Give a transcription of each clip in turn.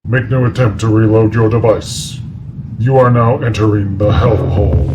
Make no attempt to reload your device. You are now entering the Hellhole.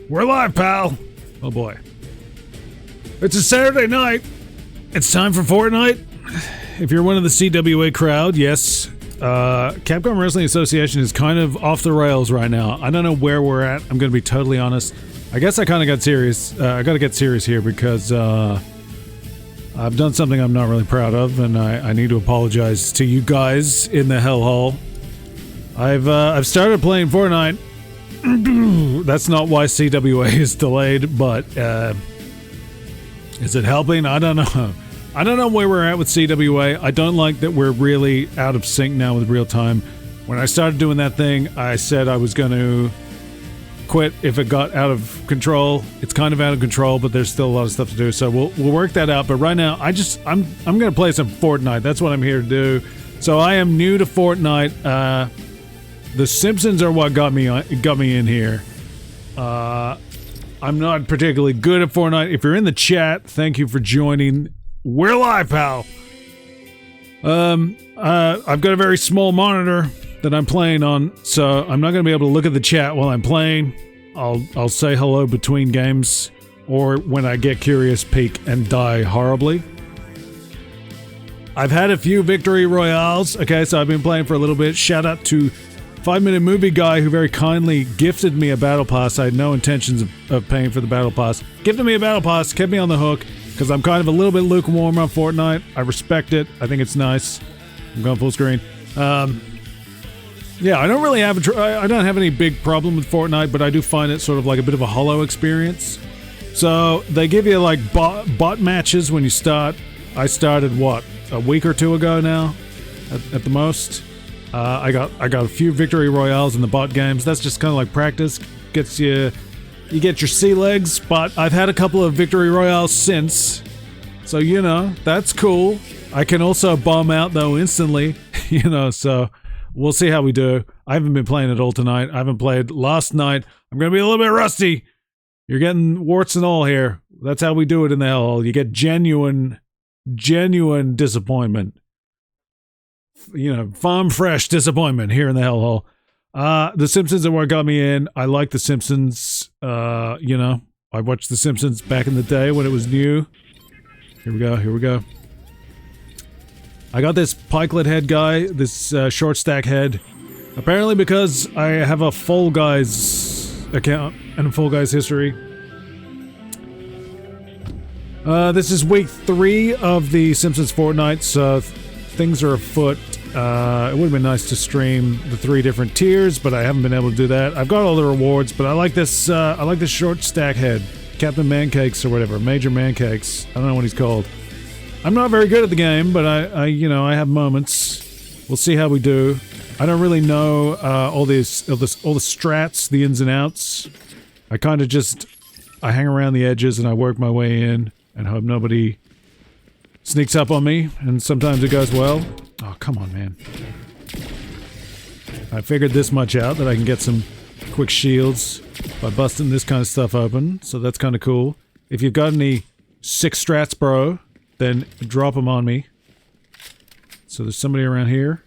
We're live, pal! Oh boy. It's a Saturday night. It's time for Fortnite. If you're one of the CWA crowd, yes. Capcom Wrestling Association is kind of off the rails right now. I don't know where we're at. I'm gonna be totally honest. I guess I kind of got serious. I gotta get serious here because, I've done something I'm not really proud of, and I need to apologize to you guys in the Hellhole. I've started playing Fortnite. That's not why CWA is delayed, but is it helping? I don't know. I don't know where we're at with CWA. I don't like that we're really out of sync now with real time. When I started doing that thing, I said I was going to quit if it got out of control. It's kind of out of control, but there's still a lot of stuff to do, so we'll work that out. But right now, I'm going to play some Fortnite. That's what I'm here to do. So I am new to Fortnite. The Simpsons are what got me in here. I'm not particularly good at Fortnite. If you're in the chat, thank you for joining. We're live, pal. I've got a very small monitor that I'm playing on, so I'm not going to be able to look at the chat while I'm playing. I'll say hello between games, or when I get curious, peek and die horribly. I've had a few victory royales. Okay, so I've been playing for a little bit. Shout out to 5-Minute Movie Guy, who very kindly gifted me a battle pass. I had no intentions of paying for the battle pass. Gifted me a battle pass, kept me on the hook, because I'm kind of a little bit lukewarm on Fortnite. I respect it. I think it's nice. I'm going full screen. Yeah, I don't really have I don't have any big problem with Fortnite, but I do find it sort of like a bit of a hollow experience. So they give you like bot matches when you start. I started what, a week or two ago now, at the most. I got a few victory royales in the bot games. That's just kind of like practice. Gets you get your sea legs, but I've had a couple of victory royales since. So, you know, that's cool. I can also bomb out though instantly, you know, so we'll see how we do. I haven't been playing it all tonight. I haven't played last night. I'm going to be a little bit rusty. You're getting warts and all here. That's how we do it in the Hellhole. You get genuine disappointment. You know, farm fresh disappointment here in the Hellhole. The Simpsons are what got me in. I like the Simpsons. You know, I watched the Simpsons back in the day when it was new. Here we go. I got this pikelet head guy, this short stack head. Apparently because I have a Fall Guys account and a Fall Guys history. This is week 3 of the Simpsons Fortnite, so things are afoot. It would have been nice to stream the 3 different tiers, but I haven't been able to do that. I've got all the rewards, but I like this short stack head. Captain Mancakes or whatever. Major Mancakes. I don't know what he's called. I'm not very good at the game, but I have moments. We'll see how we do. I don't really know all the strats, the ins and outs. I kind of I hang around the edges and I work my way in and hope nobody sneaks up on me, and sometimes it goes well. Oh, come on, man. I figured this much out, that I can get some quick shields by busting this kind of stuff open, so that's kind of cool. If you've got any sick strats, bro, then drop them on me. So there's somebody around here.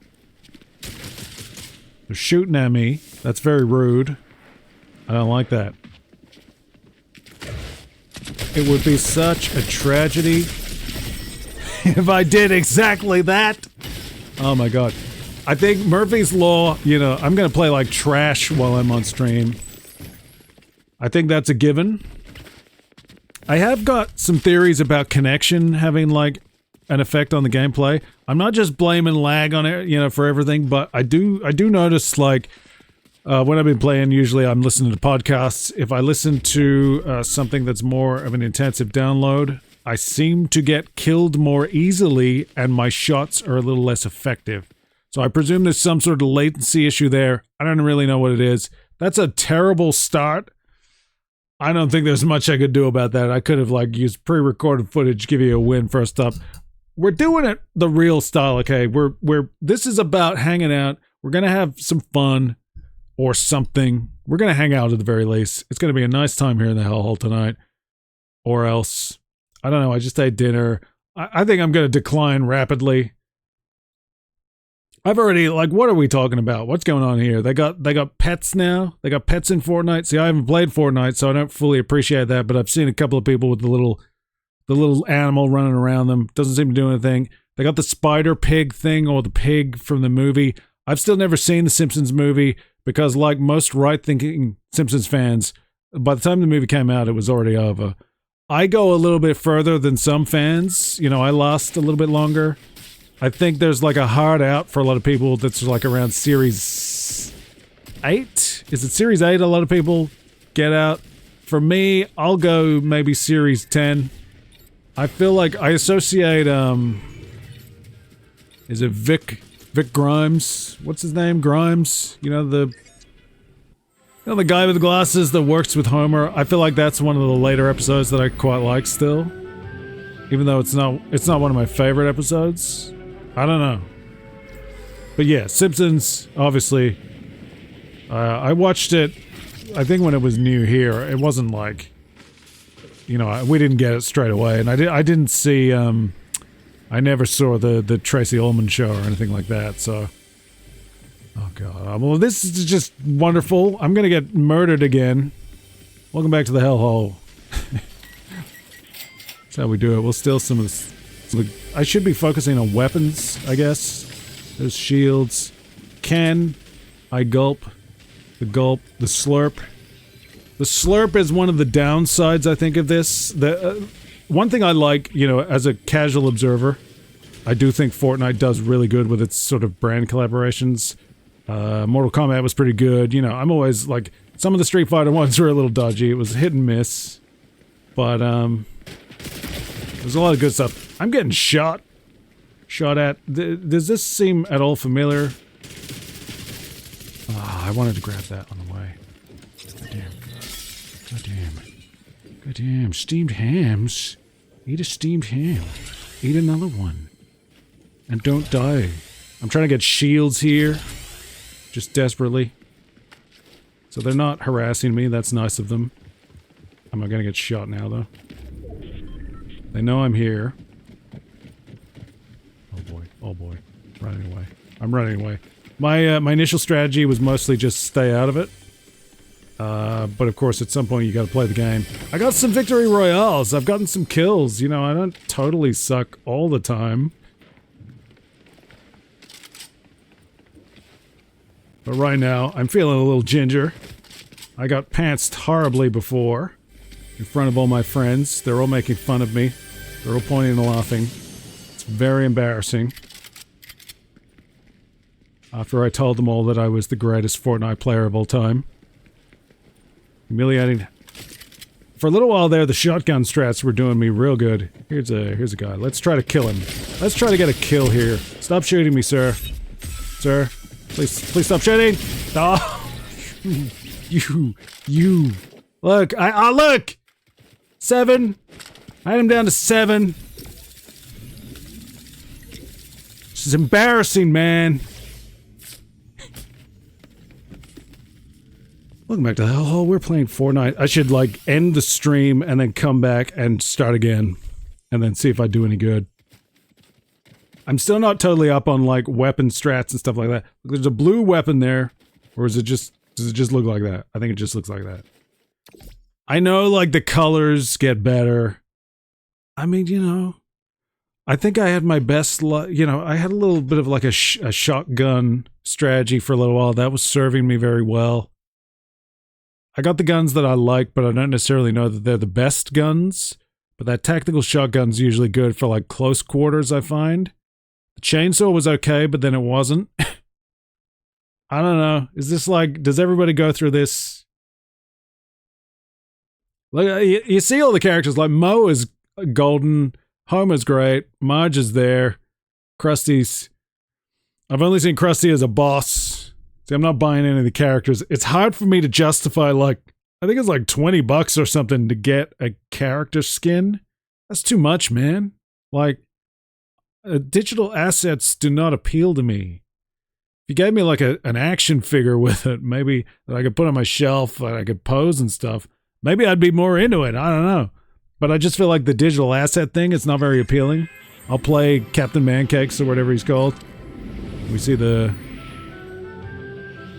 They're shooting at me. That's very rude. I don't like that. It would be such a tragedy if I did exactly that. Oh my god. I think Murphy's Law, you know, I'm gonna play like trash while I'm on stream. I think that's a given. I have got some theories about connection having like an effect on the gameplay. I'm not just blaming lag on it, you know, for everything, but I do notice like when I've been playing, usually I'm listening to podcasts. If I listen to something that's more of an intensive download, I seem to get killed more easily and my shots are a little less effective. So I presume there's some sort of latency issue there. I don't really know what it is. That's a terrible start. I don't think there's much I could do about that. I could have like used pre-recorded footage, give you a win first up. We're doing it the real style, okay? This is about hanging out. We're gonna have some fun or something. We're gonna hang out at the very least. It's gonna be a nice time here in the Hellhole tonight. Or else, I don't know, I just ate dinner. I think I'm gonna decline rapidly. I've already, like, what are we talking about? What's going on here? They got pets now? They got pets in Fortnite? See, I haven't played Fortnite, so I don't fully appreciate that, but I've seen a couple of people with the little animal running around them. Doesn't seem to do anything. They got the spider pig thing, or the pig from the movie. I've still never seen the Simpsons movie, because like most right-thinking Simpsons fans, by the time the movie came out, it was already over. I go a little bit further than some fans. You know, I last a little bit longer. I think there's like a hard out for a lot of people that's like around Series 8? Is it Series 8 a lot of people get out? For me, I'll go maybe Series 10. I feel like I associate, is it Vic Grimes? What's his name? Grimes? You know, the guy with the glasses that works with Homer. I feel like that's one of the later episodes that I quite like still. Even though it's not one of my favorite episodes. I don't know. But yeah, Simpsons, obviously. I watched it, I think when it was new here. It wasn't like, you know, we didn't get it straight away. And I didn't see, I never saw the Tracy Ullman show or anything like that, so. Oh god. Well, this is just wonderful. I'm gonna get murdered again. Welcome back to the Hellhole. That's how we do it. We'll steal some of this. I should be focusing on weapons, I guess. There's shields. Can I gulp? The gulp. The slurp. The slurp is one of the downsides, I think, of this. One thing I like, you know, as a casual observer, I do think Fortnite does really good with its sort of brand collaborations. Mortal Kombat was pretty good. You know, I'm always, like, some of the Street Fighter ones were a little dodgy. It was hit and miss. But, there's a lot of good stuff. I'm getting shot at. Does this seem at all familiar? Ah, I wanted to grab that on the way. God damn. Steamed hams. Eat a steamed ham. Eat another one. And don't die. I'm trying to get shields here. Just desperately. So they're not harassing me. That's nice of them. Am I gonna get shot now, though? They know I'm here. Oh boy. Running away. I'm running away. My initial strategy was mostly just stay out of it. But of course at some point you gotta play the game. I got some victory royales. I've gotten some kills. You know, I don't totally suck all the time. But right now, I'm feeling a little ginger. I got pantsed horribly before. In front of all my friends. They're all making fun of me. They're all pointing and laughing. It's very embarrassing. After I told them all that I was the greatest Fortnite player of all time. Humiliating. For a little while there, the shotgun strats were doing me real good. Here's a guy. Let's try to kill him. Let's try to get a kill here. Stop shooting me, sir. Sir, please stop shooting. Oh, you. Look, look. 7. I had him down to 7. This is embarrassing, man. Welcome back to the Hellhole. We're playing Fortnite. I should, like, end the stream and then come back and start again. And then see if I do any good. I'm still not totally up on, like, weapon strats and stuff like that. There's a blue weapon there. Or is it just... does it just look like that? I think it just looks like that. I know, like, the colors get better. I mean, you know... I think I had my best luck... You know, I had a little bit of, like, a shotgun strategy for a little while. That was serving me very well. I got the guns that I like, but I don't necessarily know that they're the best guns. But that tactical shotgun's usually good for, like, close quarters, I find. The chainsaw was okay, but then it wasn't. I don't know. Is this like... does everybody go through this? Like, you see all the characters. Like, Mo is golden. Homer's great. Marge is there. Krusty's... I've only seen Krusty as a boss. See, I'm not buying any of the characters. It's hard for me to justify, like, I think it's like $20 or something to get a character skin. That's too much, man. Like, digital assets do not appeal to me. If you gave me like an action figure with it, maybe that I could put on my shelf, that I could pose and stuff, maybe I'd be more into it. I don't know. But I just feel like the digital asset thing, it's not very appealing. I'll play Captain Mancakes or whatever he's called. We see the...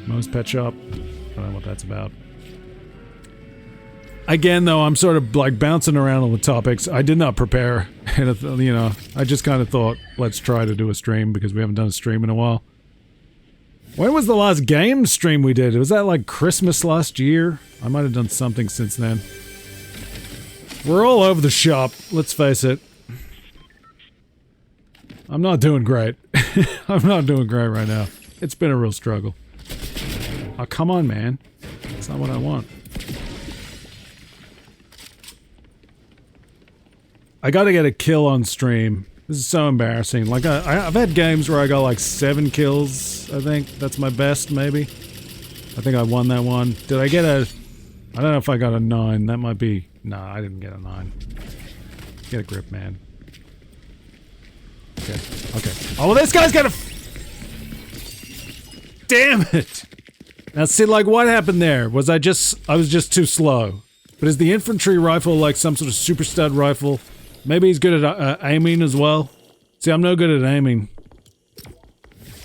Mo's Pet Shop. I don't know what that's about. Again, though, I'm sort of like bouncing around on the topics. I did not prepare. And, you know, I just kind of thought, let's try to do a stream because we haven't done a stream in a while. When was the last game stream we did? Was that like Christmas last year? I might have done something since then. We're all over the shop, let's face it. I'm not doing great. I'm not doing great right now. It's been a real struggle. Oh, come on, man. That's not what I want. I gotta get a kill on stream. This is so embarrassing. Like, I've had games where I got like 7 kills, I think. That's my best, maybe. I think I won that one. Did I get a... I don't know if I got a 9. That might be... No, I didn't get a 9. Get a grip, man. Okay. Okay. Oh, well, this guy's got a... Damn it! Now, see, like, what happened there? I was just too slow. But is the infantry rifle like some sort of super stud rifle? Maybe he's good at aiming as well. See, I'm no good at aiming.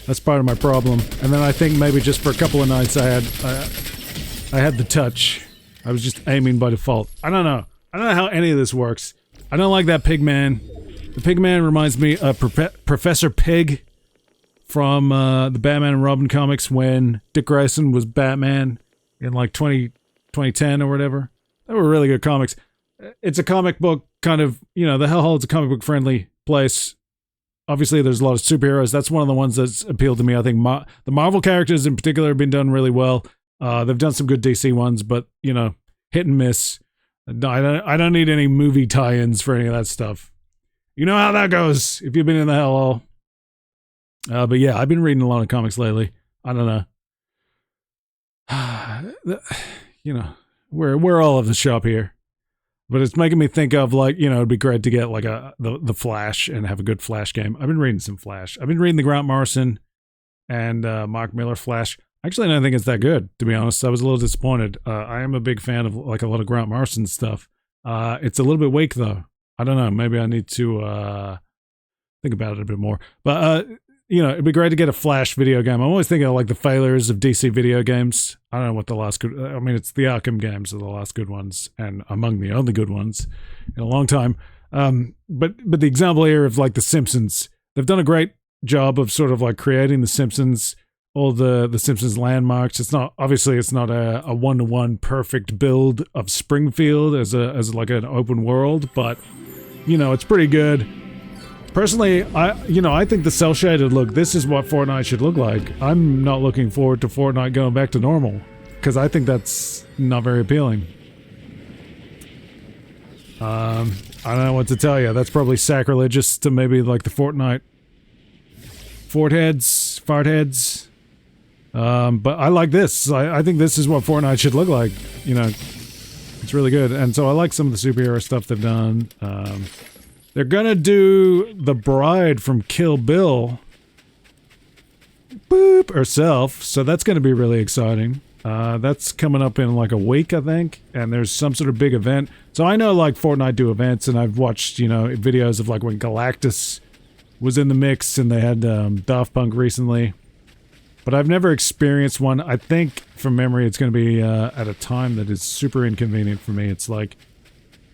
That's part of my problem. And then I think maybe just for a couple of nights I had the touch. I was just aiming by default. I don't know. I don't know how any of this works. I don't like that Pigman. The Pigman reminds me of Professor Pig from the Batman and Robin comics when Dick Grayson was Batman in like 2010 or whatever. They were really good comics. It's a comic book kind of, you know, the Hellhole is a comic book friendly place. Obviously, there's a lot of superheroes. That's one of the ones that's appealed to me. I think the Marvel characters in particular have been done really well. They've done some good DC ones, but, you know, hit and miss. I don't need any movie tie-ins for any of that stuff. You know how that goes if you've been in the Hellhole. But yeah, I've been reading a lot of comics lately. I don't know. You know, we're all of the shop here. But it's making me think of, like, you know, it'd be great to get like the Flash and have a good Flash game. I've been reading some Flash. I've been reading the Grant Morrison and Mark Miller Flash. Actually, I don't think it's that good, to be honest. I was a little disappointed. I am a big fan of like a lot of Grant Morrison stuff. It's a little bit weak though. I don't know. Maybe I need to think about it a bit more. But you know, it'd be great to get a Flash video game. I'm always thinking of like the failures of DC video games. I don't know what the last good... I mean, it's the Arkham games are the last good ones, and among the only good ones in a long time. But the example here of like the Simpsons, they've done a great job of sort of like creating the Simpsons, all the Simpsons landmarks. It's not, obviously it's not a one-to-one perfect build of Springfield as like an open world, but you know, it's pretty good. Personally, I think the cel-shaded look, this is what Fortnite should look like. I'm not looking forward to Fortnite going back to normal, because I think that's not very appealing. I don't know what to tell you. That's probably sacrilegious to maybe like the Fortnite fart heads. But I like this. I think this is what Fortnite should look like. You know, it's really good. And so I like some of the superhero stuff they've done. They're gonna do the bride from Kill Bill. Boop, herself. So that's gonna be really exciting. That's coming up in like a week, I think, and there's some sort of big event. So I know like Fortnite do events, and I've watched, you know, videos of like when Galactus was in the mix, and they had Daft Punk recently. But I've never experienced one. I think, from memory, it's going to be at a time that is super inconvenient for me. It's like,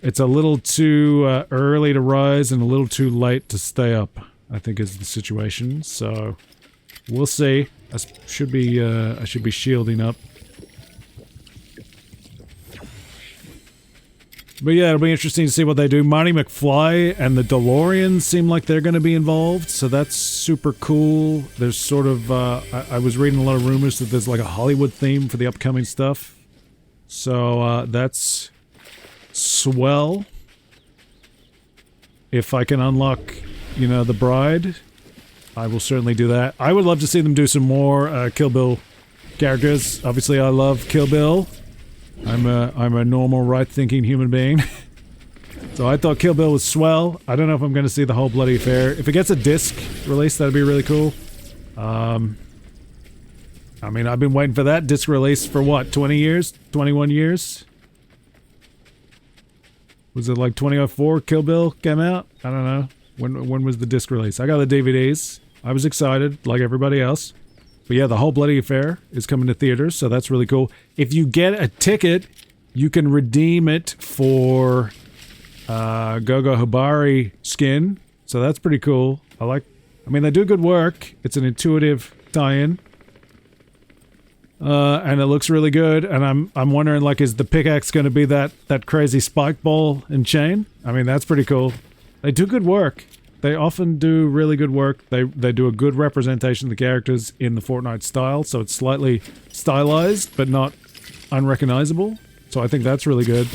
it's a little too early to rise and a little too late to stay up, I think is the situation. So, we'll see. I should be shielding up. But yeah, it'll be interesting to see what they do. Marty McFly and the DeLorean seem like they're going to be involved, so that's super cool. There's sort of, I was reading a lot of rumors that there's like a Hollywood theme for the upcoming stuff. So, that's swell. If I can unlock, you know, the bride, I will certainly do that. I would love to see them do some more Kill Bill characters. Obviously, I love Kill Bill. I'm a normal, right-thinking human being. So I thought Kill Bill was swell. I don't know if I'm going to see the whole bloody affair. If it gets a disc release, that'd be really cool. I mean, I've been waiting for that disc release for what, 20 years? 21 years? Was it like 2004 Kill Bill came out? I don't know. When was the disc release? I got the DVDs. I was excited, like everybody else. But yeah, the whole bloody affair is coming to theaters, so that's really cool. If you get a ticket, you can redeem it for Gogo Hibari skin, so that's pretty cool. I mean, they do good work. It's an intuitive tie-in. And it looks really good, and I'm wondering, like, is the pickaxe going to be that crazy spike ball and chain? I mean, that's pretty cool. They do good work. They often do really good work. They do a good representation of the characters in the Fortnite style, so it's slightly stylized, but not unrecognizable. So I think that's really good.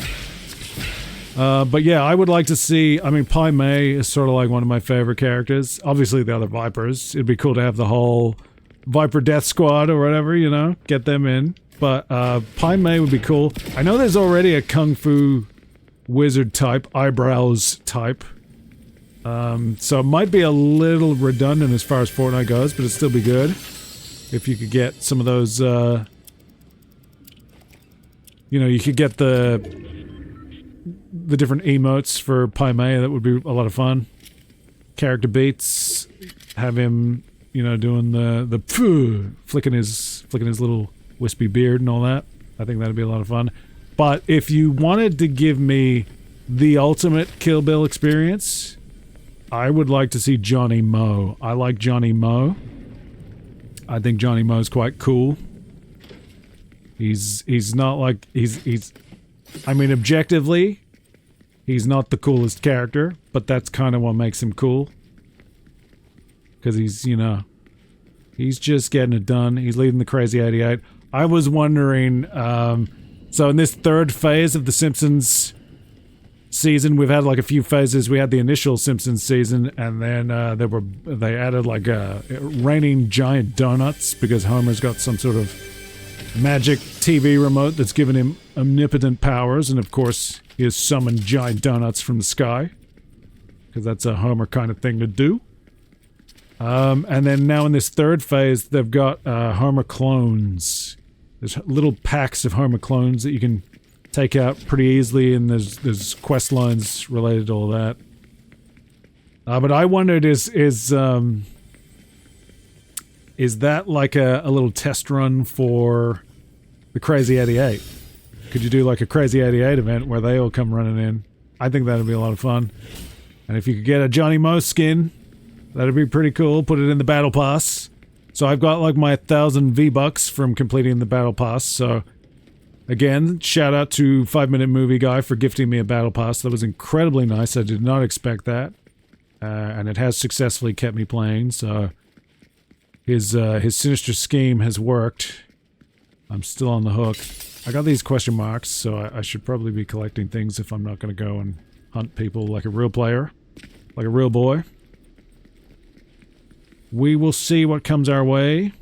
But yeah, I would like to see, I mean, Pai Mei is sort of like one of my favorite characters. Obviously the other Vipers. It'd be cool to have the whole Viper Death Squad or whatever, you know, get them in. But Pai Mei would be cool. I know there's already a Kung Fu wizard type, eyebrows type. So it might be a little redundant as far as Fortnite goes, but it'd still be good if you could get some of those, you know, you could get the different emotes for Pai Mei. That would be a lot of fun. Character beats, have him, you know, doing the flicking his little wispy beard and all that. I think that'd be a lot of fun. But if you wanted to give me the ultimate Kill Bill experience, I would like to see Johnny Mo. I like Johnny Mo. I think Johnny Mo's quite cool. He's not like he's I mean, objectively, he's not the coolest character, but that's kind of what makes him cool. Because he's, you know, he's just getting it done. He's leading the Crazy 88. I was wondering, so in this third phase of the Simpsons season, we've had like a few phases. We had the initial Simpsons season, and then they added like raining giant donuts because Homer's got some sort of magic TV remote that's given him omnipotent powers, and of course he has summoned giant donuts from the sky because that's a Homer kind of thing to do. And then now in this third phase, they've got Homer clones. There's little packs of Homer clones that you can take out pretty easily, and there's quest lines related to all that. But I wondered, is that like a little test run for the Crazy 88? Could you do like a Crazy 88 event where they all come running in? I think that'd be a lot of fun. And if you could get a Johnny Mo skin, that'd be pretty cool. Put it in the battle pass. So I've got like my 1,000 V-Bucks from completing the battle pass, so again, shout out to 5 Minute Movie Guy for gifting me a battle pass. That was incredibly nice. I did not expect that. And it has successfully kept me playing, so his sinister scheme has worked. I'm still on the hook. I got these question marks, so I should probably be collecting things if I'm not going to go and hunt people like a real player, like a real boy. We will see what comes our way.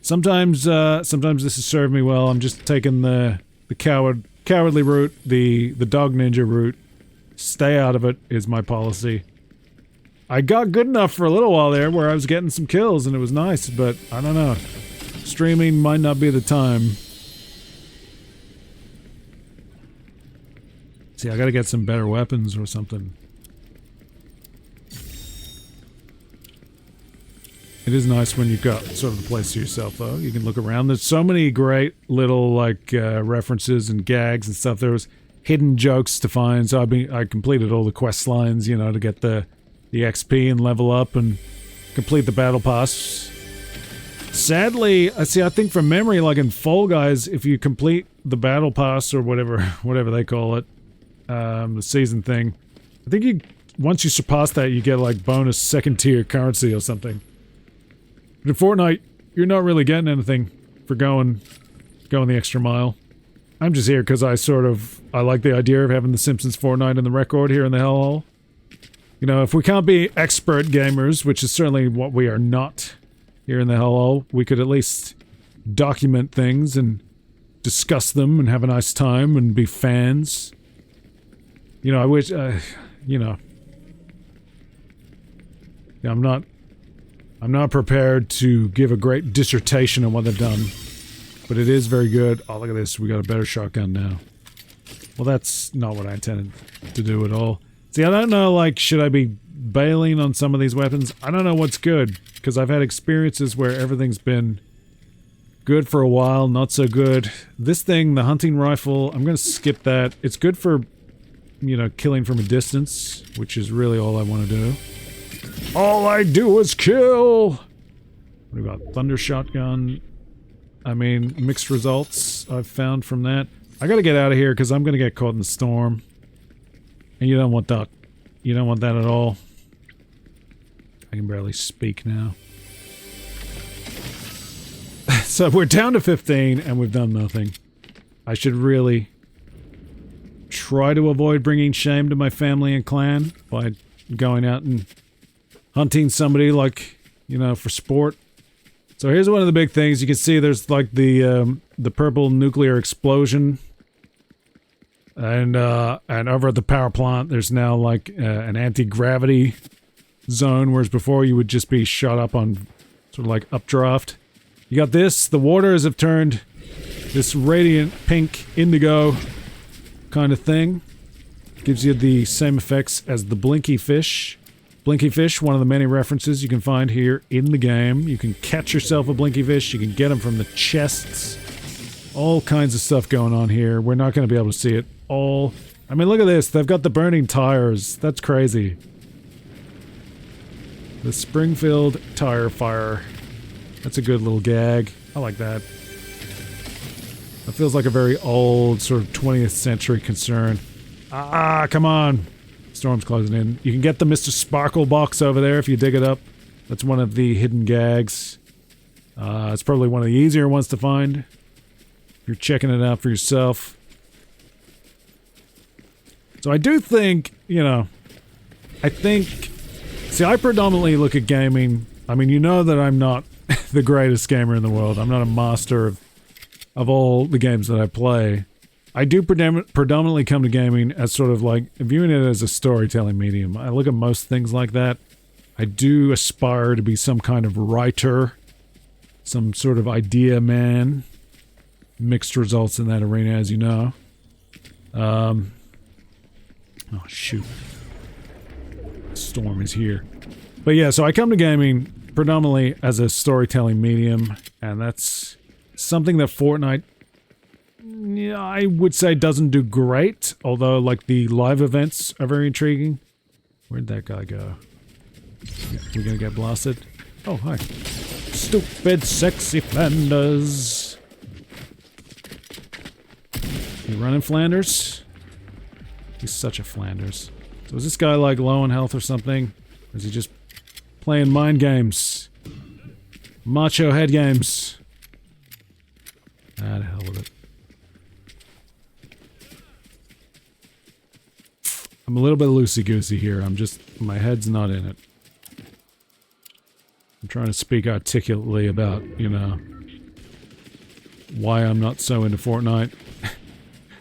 Sometimes this has served me well. I'm just taking the cowardly route, the dog ninja route. Stay out of it is my policy. I got good enough for a little while there where I was getting some kills and it was nice, but I don't know. streaming might not be the time. See, I gotta get some better weapons or something. It is nice when you've got sort of the place to yourself, though. You can look around. There's so many great little, like, references and gags and stuff. There was hidden jokes to find, so I completed all the quest lines, you know, to get the XP and level up and complete the battle pass. Sadly, I think from memory, like in Fall Guys, if you complete the battle pass or whatever they call it, the season thing, I think once you surpass that, you get like bonus second tier currency or something. But in Fortnite, you're not really getting anything for going the extra mile. I'm just here because I like the idea of having the Simpsons Fortnite in the record here in the Hellhole. You know, if we can't be expert gamers, which is certainly what we are not here in the Hellhole, we could at least document things and discuss them and have a nice time and be fans. You know, I wish, you know. Yeah, I'm not prepared to give a great dissertation on what they've done. But it is very good. Oh, look at this. We got a better shotgun now. Well, that's not what I intended to do at all. See, I don't know, like, should I be bailing on some of these weapons? I don't know what's good, because I've had experiences where everything's been good for a while, not so good. This thing, the hunting rifle, I'm going to skip that. It's good for, you know, killing from a distance, which is really all I want to do. All I do is kill! We've got thunder shotgun. I mean, mixed results I've found from that. I gotta get out of here because I'm gonna get caught in the storm. And you don't want that. You don't want that at all. I can barely speak now. So we're down to 15 and we've done nothing. I should really try to avoid bringing shame to my family and clan by going out and hunting somebody, like, you know, for sport. So here's one of the big things. You can see there's like the purple nuclear explosion. And over at the power plant, there's now like an anti-gravity zone, whereas before you would just be shot up on sort of like updraft. You got this. The waters have turned this radiant pink indigo kind of thing. Gives you the same effects as the blinky fish. Blinky fish, one of the many references you can find here in the game. You can catch yourself a blinky fish. You can get them from the chests. All kinds of stuff going on here. We're not going to be able to see it all. I mean, look at this. They've got the burning tires. That's crazy. The Springfield tire fire. That's a good little gag. I like that. That feels like a very old, sort of 20th century concern. Ah, come on. Storm's closing in. You can get the Mr. Sparkle box over there if you dig it up. That's one of the hidden gags. It's probably one of the easier ones to find. If you're checking it out for yourself. So I do think, you know, see, I predominantly look at gaming. I mean, you know that I'm not the greatest gamer in the world. I'm not a master of all the games that I play. I do predominantly come to gaming as sort of like viewing it as a storytelling medium. I look at most things like that. I do aspire to be some kind of writer, some sort of idea man. Mixed results in that arena, as you know. Oh, shoot. Storm is here. But yeah, so I come to gaming predominantly as a storytelling medium, and that's something that Fortnite, yeah, I would say doesn't do great, although like the live events are very intriguing. Where'd that guy go? We're gonna get blasted. Oh, hi. Stupid sexy Flanders. You running, Flanders? He's such a Flanders. So is this guy like low on health or something? Or is he just playing mind games? Macho head games. Ah, the hell with it. I'm a little bit loosey-goosey here. My head's not in it. I'm trying to speak articulately about, you know, why I'm not so into Fortnite.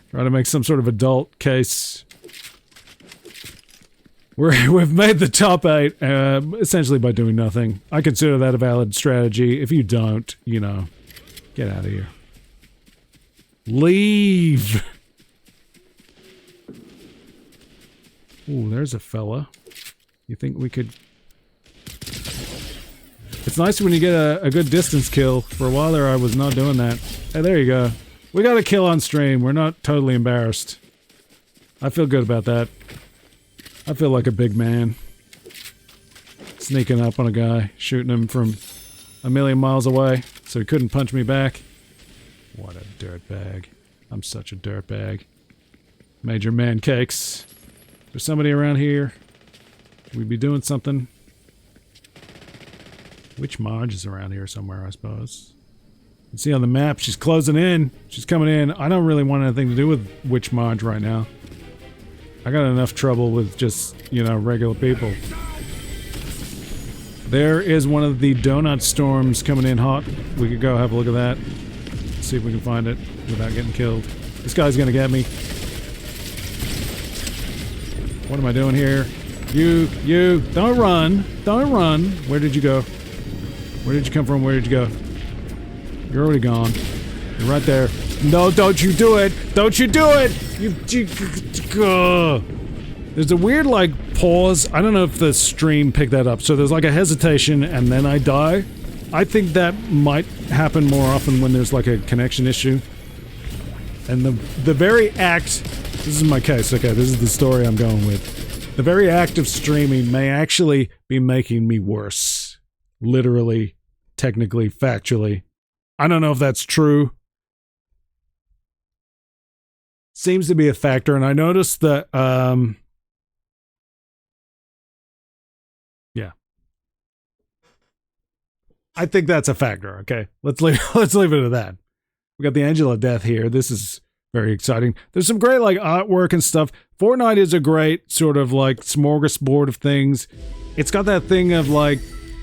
Trying to make some sort of adult case. We've made the top 8, essentially by doing nothing. I consider that a valid strategy. If you don't, you know, Get out of here. Leave! Ooh, there's a fella. You think we could... It's nice when you get a good distance kill. For a while there, I was not doing that. Hey, there you go. We got a kill on stream. We're not totally embarrassed. I feel good about that. I feel like a big man. Sneaking up on a guy, shooting him from a million miles away, so he couldn't punch me back. What a dirtbag. I'm such a dirtbag. Major man cakes. There's somebody around here. We'd be doing something. Which Marge is around here somewhere, I suppose. You can see on the map, she's closing in. She's coming in. I don't really want anything to do with Witch Marge right now. I got enough trouble with just, you know, regular people. There is one of the donut storms coming in hot. We could go have a look at that. See if we can find it without getting killed. This guy's gonna get me. What am I doing here? You, don't run. Don't run. Where did you go? Where did you come from? Where did you go? You're already gone. You're right there. No, don't you do it! Don't you do it! There's a weird, like, pause. I don't know if the stream picked that up. So there's like a hesitation and then I die. I think that might happen more often when there's like a connection issue. And the very act... This is my case, okay, this is the story I'm going with. The very act of streaming may actually be making me worse. Literally, technically, factually. I don't know if that's true. Seems to be a factor, and I noticed that, yeah. I think that's a factor, okay? Let's leave it at that. We got the Angel of Death here. This is very exciting. There's some great, like, artwork and stuff. Fortnite is a great sort of, like, smorgasbord of things. It's got that thing of, like,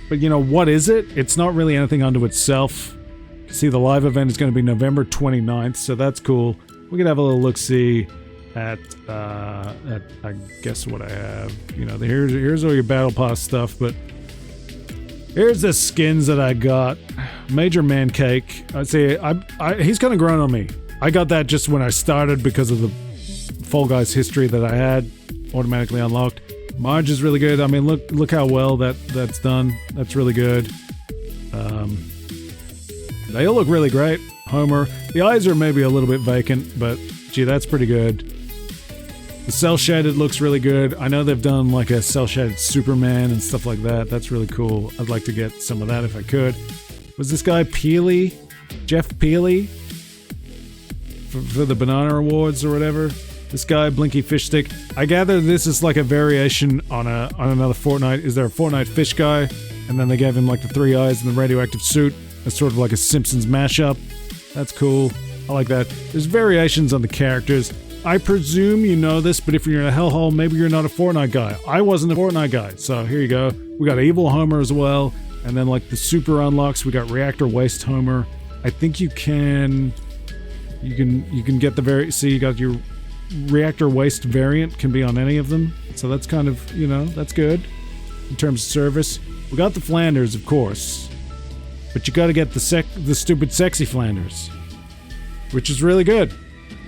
but, you know, what is it? It's not really anything unto itself. See, the live event is going to be November 29th, so that's cool. We could have a little look-see at I guess what I have. You know, here's all your battle pass stuff, but here's the skins that I got. Major Man Cake. I see, he's kind of grown on me. I got that just when I started because of the Fall Guys history that I had automatically unlocked. Marge is really good. I mean, look how well that's done. That's really good. They all look really great. Homer. The eyes are maybe a little bit vacant, but gee, that's pretty good. The cel-shaded looks really good. I know they've done like a cel-shaded Superman and stuff like that. That's really cool. I'd like to get some of that if I could. Was this guy Peely? Jeff Peely? For the Banana Awards or whatever? This guy, Blinky Fish Stick. I gather this is like a variation on another Fortnite. Is there a Fortnite fish guy? And then they gave him like the 3 eyes and the radioactive suit. It's sort of like a Simpsons mashup. That's cool. I like that. There's variations on the characters. I presume you know this, but if you're in a Hellhole, maybe you're not a Fortnite guy. I wasn't a Fortnite guy, so here you go. We got Evil Homer as well, and then like the super unlocks, we got Reactor Waste Homer. I think you can get the see, you got your Reactor Waste variant can be on any of them, so that's kind of, you know, that's good in terms of service. We got the Flanders, of course. But you gotta get the stupid sexy Flanders, which is really good.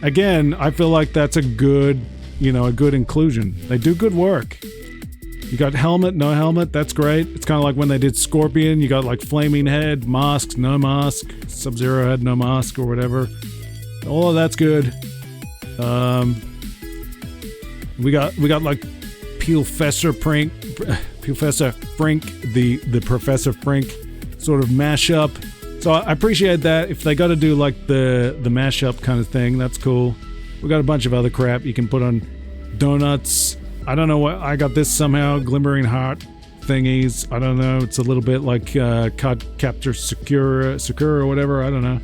Again, I feel like that's a good, you know, a good inclusion. They do good work. You got helmet, no helmet, that's great. It's kind of like when they did Scorpion, you got like flaming head, masks, no mask, Sub-Zero head, no mask, or whatever. All of that's good. We got like Professor Frink, the Professor Frink sort of mashup. So I appreciate that. If they got to do like the mashup kind of thing, that's cool. We got a bunch of other crap you can put on donuts. I don't know what I got this somehow. Glimmering heart thingies. I don't know. It's a little bit like Card Captor Sakura or whatever. I don't know.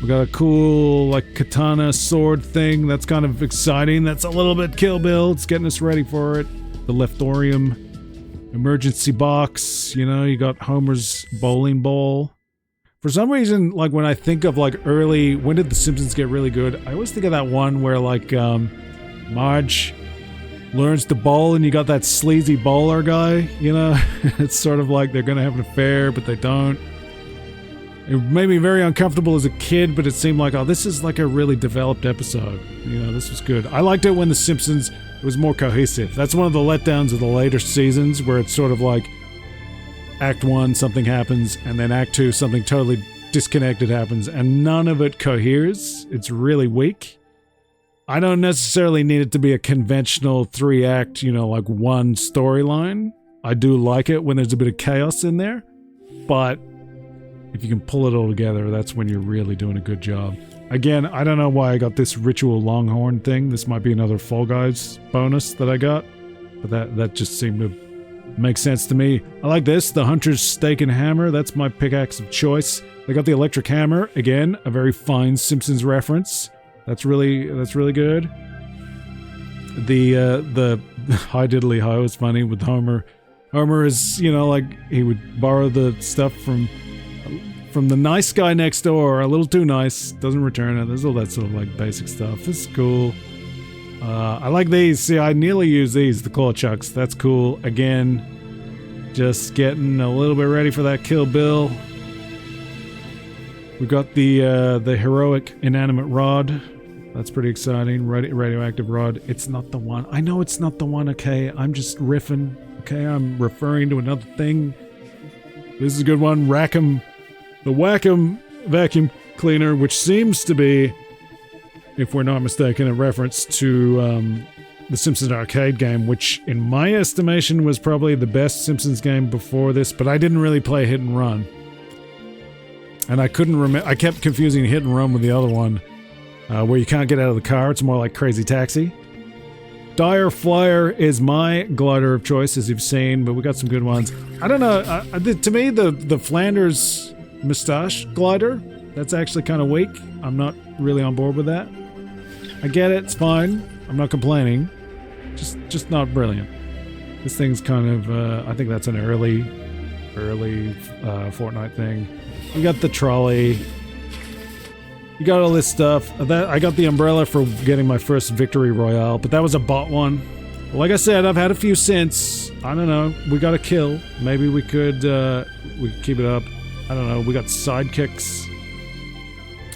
We got a cool like katana sword thing. That's kind of exciting. That's a little bit Kill Bill. It's getting us ready for it. The Leftorium emergency box. You know, you got Homer's bowling ball. For some reason, like when I think of like early, when did The Simpsons get really good? I always think of that one where like Marge learns to bowl and you got that sleazy bowler guy, you know? It's sort of like they're gonna have an affair, but they don't. It made me very uncomfortable as a kid, but it seemed like, oh, this is like a really developed episode. You know, this was good. I liked it when The Simpsons was more cohesive. That's one of the letdowns of the later seasons, where it's sort of like Act 1, something happens, and then Act 2, something totally disconnected happens, and none of it coheres. It's really weak. I don't necessarily need it to be a conventional 3-act, you know, like one storyline. I do like it when there's a bit of chaos in there, but if you can pull it all together, that's when you're really doing a good job. Again, I don't know why I got this ritual longhorn thing. This might be another Fall Guys bonus that I got, but that just seemed to make sense to me. I like this, the Hunter's Stake and Hammer. That's my pickaxe of choice. They got the electric hammer, again, a very fine Simpsons reference. That's really good. The hi diddly ho is funny with Homer. Homer is, you know, like he would borrow the stuff from the nice guy next door, a little too nice, doesn't return it. There's all that sort of like basic stuff. This is cool. I like these. See, I nearly use these, the claw chucks. That's cool. Again, just getting a little bit ready for that Kill Bill. We got the heroic inanimate rod. That's pretty exciting. Radioactive rod. It's not the one. I know it's not the one, okay? I'm just riffing. Okay, I'm referring to another thing. This is a good one. Rackham. The Wackham vacuum cleaner, which seems to be, if we're not mistaken, a reference to the Simpsons arcade game, which in my estimation was probably the best Simpsons game before this, but I didn't really play Hit and Run. And I couldn't remember, I kept confusing Hit and Run with the other one, where you can't get out of the car. It's more like Crazy Taxi. Dire Flyer is my glider of choice, as you've seen, but we got some good ones. I don't know, to me, the Flanders Moustache glider, that's actually kind of weak. I'm not really on board with that. I get it, it's fine. I'm not complaining. Just not brilliant. This thing's kind of, I think that's an early Fortnite thing. You got the trolley. You got all this stuff. I got the umbrella for getting my first victory royale, but that was a bot one. Like I said, I've had a few since. I don't know. We got a kill. Maybe we could keep it up. I don't know. We got sidekicks.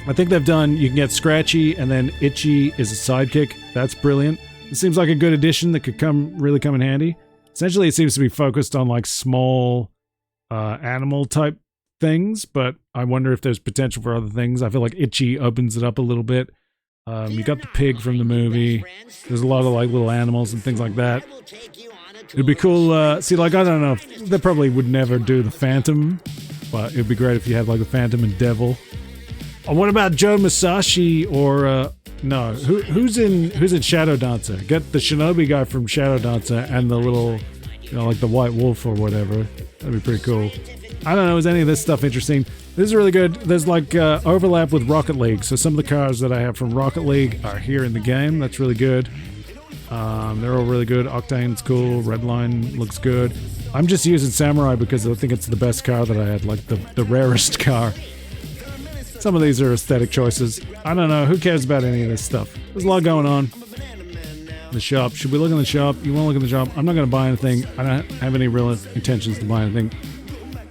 I think they've done, you can get Scratchy and then Itchy is a sidekick. That's brilliant. It seems like a good addition that could really come in handy. Essentially, it seems to be focused on like small animal type things, but I wonder if there's potential for other things. I feel like Itchy opens it up a little bit. You got the pig from the movie. There's a lot of like little animals and things like that. It'd be cool. See, like, I don't know. They probably would never do the Phantom, but it'd be great if you had like the Phantom and Devil. Oh, what about Joe Musashi or no? Who's in Shadow Dancer? Get the Shinobi guy from Shadow Dancer and the little, you know, like the White Wolf or whatever. That'd be pretty cool. I don't know. Is any of this stuff interesting? This is really good. There's like overlap with Rocket League, so some of the cars that I have from Rocket League are here in the game. That's really good. They're all really good. Octane's cool. Redline looks good. I'm just using Samurai because I think it's the best car that I had, like the rarest car. Some of these are aesthetic choices. I don't know. Who cares about any of this stuff? There's a lot going on. The shop. Should we look in the shop? You want to look in the shop? I'm not going to buy anything. I don't have any real intentions to buy anything.